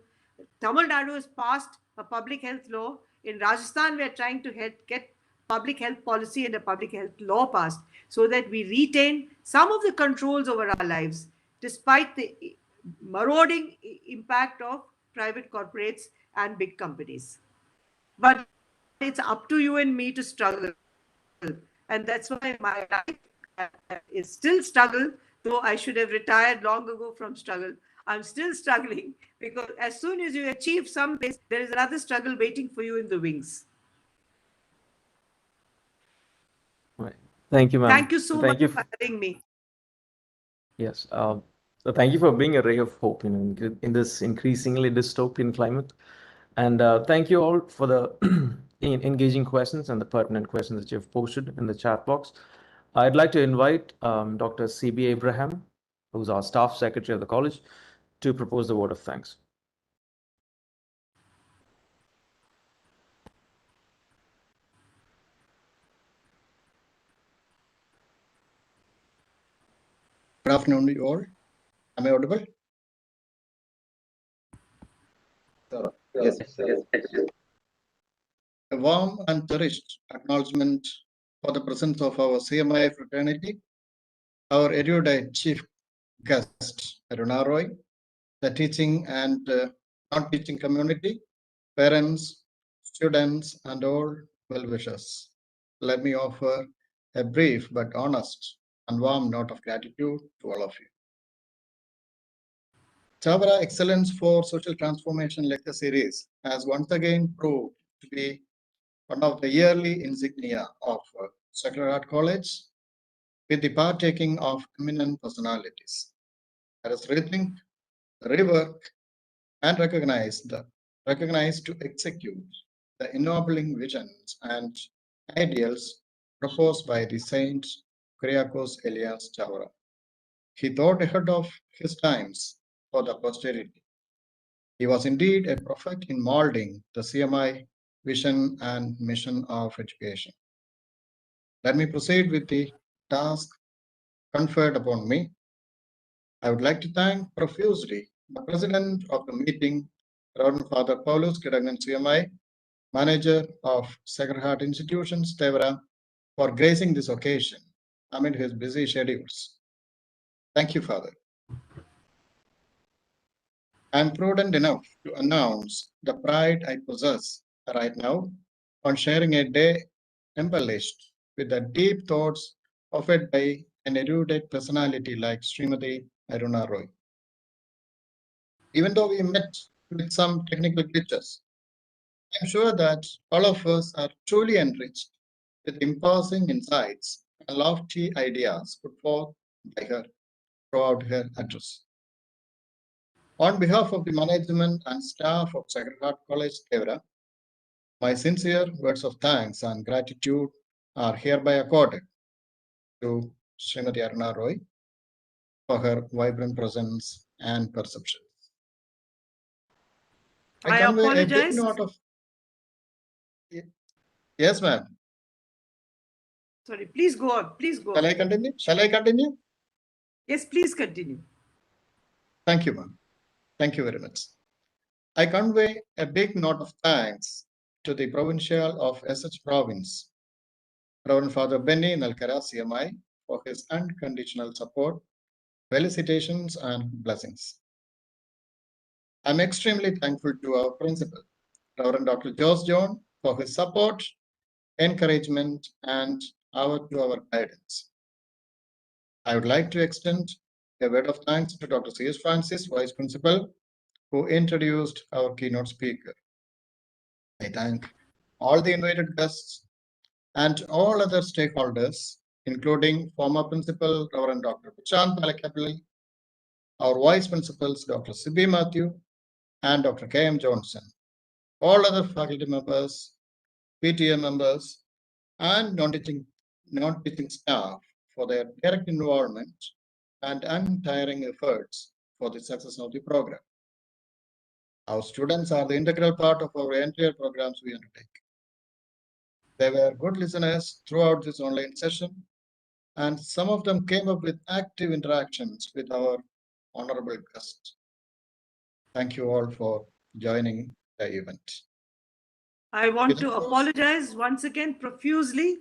Speaker 8: Tamil Nadu has passed a public health law. In Rajasthan, we are trying to get public health policy and a public health law passed, so that we retain some of the controls over our lives, despite the marauding impact of private corporates and big companies. But it's up to you and me to struggle. And that's why my life is still struggle, though I should have retired long ago from struggle. I'm still struggling, because as soon as you achieve some place, there is another struggle waiting for you in the wings.
Speaker 1: Right. Thank you, ma'am.
Speaker 8: Thank you so much for having me.
Speaker 1: Yes. So thank you for being a ray of hope in this increasingly dystopian climate. And thank you all for the engaging questions and the pertinent questions that you've posted in the chat box. I'd like to invite Dr. C.B. Abraham, who's our staff secretary of the college, to propose the vote of thanks.
Speaker 10: Good afternoon, you all. Am I audible?
Speaker 2: Yes.
Speaker 10: A warm and cherished acknowledgement for the presence of our CMI fraternity, our erudite chief guest, Aruna Roy, the teaching and non-teaching community, parents, students, and all well-wishers. Let me offer a brief but honest and warm note of gratitude to all of you. Chavara Excellence for Social Transformation Lecture Series has once again proved to be one of the yearly insignia of Sacred Heart College, with the partaking of eminent personalities. Let us rethink, rework, and recognize to execute the ennobling visions and ideals proposed by the Saint Kyriakos Elias Chavara. He thought ahead of his times for the posterity. He was indeed a prophet in molding the CMI vision and mission of education. Let me proceed with the task conferred upon me. I would like to thank profusely the president of the meeting, Reverend Father Paulus Kidangan CMI, manager of Sacred Heart Institutions, Tevra, for gracing this occasion amid his busy schedules. Thank you, Father. I am prudent enough to announce the pride I possess right now on sharing a day embellished with the deep thoughts offered by an erudite personality like Srimati Aruna Roy. Even though we met with some technical glitches, I'm sure that all of us are truly enriched with imposing insights and lofty ideas put forth by her throughout her address. On behalf of the management and staff of Sacred Heart College, Tevra, my sincere words of thanks and gratitude are hereby accorded to Srimati Aruna Roy for her vibrant presence and perception.
Speaker 8: I
Speaker 10: convey a big
Speaker 8: apologize.
Speaker 10: note of... Yes, ma'am.
Speaker 8: Sorry, please go on. Please go
Speaker 10: Shall
Speaker 8: on.
Speaker 10: I continue? Shall I continue?
Speaker 8: Yes, please continue.
Speaker 10: Thank you, ma'am. Thank you very much. I convey a big note of thanks to the Provincial of SH Province, Reverend Father Benny Nalkara CMI, for his unconditional support, felicitations, and blessings. I'm extremely thankful to our principal, Reverend Dr. Jose John, for his support, encouragement, and our guidance. I would like to extend a word of thanks to Dr. C.S. Francis, Vice Principal, who introduced our keynote speaker. I thank all the invited guests and all other stakeholders, including former Principal Reverend Dr. Pichant Palakapalli, our Vice Principals Dr. Sibi Matthew and Dr. K.M. Johnson, all other faculty members, PTA members, and non-teaching staff for their direct involvement and untiring efforts for the success of the program. Our students are the integral part of our entire programs we undertake. They were good listeners throughout this online session, and some of them came up with active interactions with our honorable guest. Thank you all for joining the event.
Speaker 8: I want to apologize once again profusely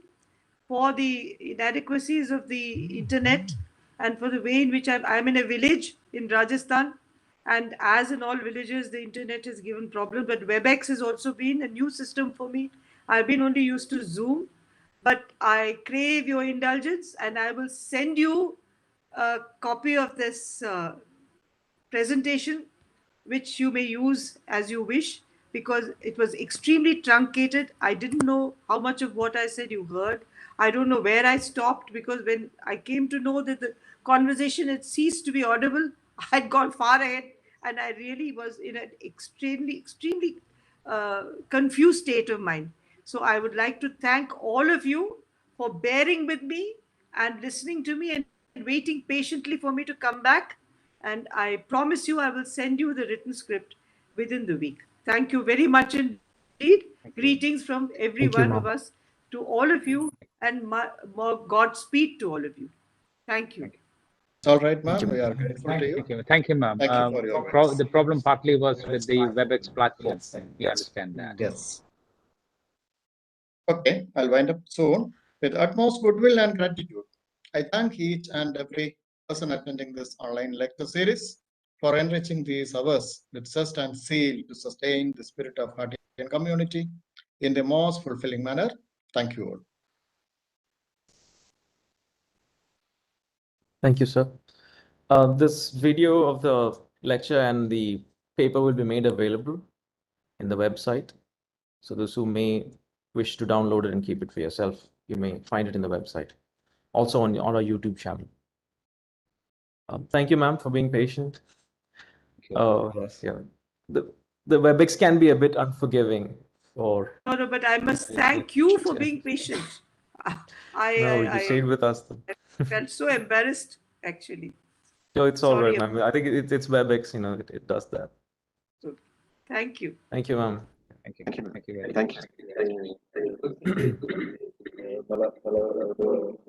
Speaker 8: for the inadequacies of the internet and for the way in which I'm in a village in Rajasthan. And as in all villages, the internet has given problems. But WebEx has also been a new system for me. I've been only used to Zoom, but I crave your indulgence and I will send you a copy of this presentation, which you may use as you wish, because it was extremely truncated. I didn't know how much of what I said you heard. I don't know where I stopped, because when I came to know that the conversation had ceased to be audible, I'd gone far ahead and I really was in an extremely confused state of mind. So I would like to thank all of you for bearing with me and listening to me and waiting patiently for me to come back. And I promise you, I will send you the written script within the week. Thank you very much indeed. Greetings from every one of us to all of you, and more Godspeed to all of you. Thank you.
Speaker 10: All right, ma'am. We are grateful to you.
Speaker 7: Thank you, ma'am.
Speaker 10: Thank you for your words.
Speaker 7: The problem partly was with the WebEx platform. We understand that.
Speaker 10: Yes. Okay, I'll wind up soon. With utmost goodwill and gratitude, I thank each and every person attending this online lecture series for enriching these hours with zest and zeal to sustain the spirit of heart and community in the most fulfilling manner. Thank you all.
Speaker 1: Thank you, sir. This video of the lecture and the paper will be made available in the website. So those who may wish to download it and keep it for yourself, you may find it in the website. Also on our YouTube channel. Thank you, ma'am, for being patient. Yes, yeah. The WebEx can be a bit unforgiving for.
Speaker 8: No, but I must thank you for being patient.
Speaker 1: You stayed with us.
Speaker 8: I felt so embarrassed, actually.
Speaker 1: No, it's all
Speaker 8: Sorry.
Speaker 1: right, ma'am. I think it's WebEx, it does that.
Speaker 8: So, thank you.
Speaker 1: Thank you, ma'am.
Speaker 7: Thank you. Thank you very much.
Speaker 2: Thank you.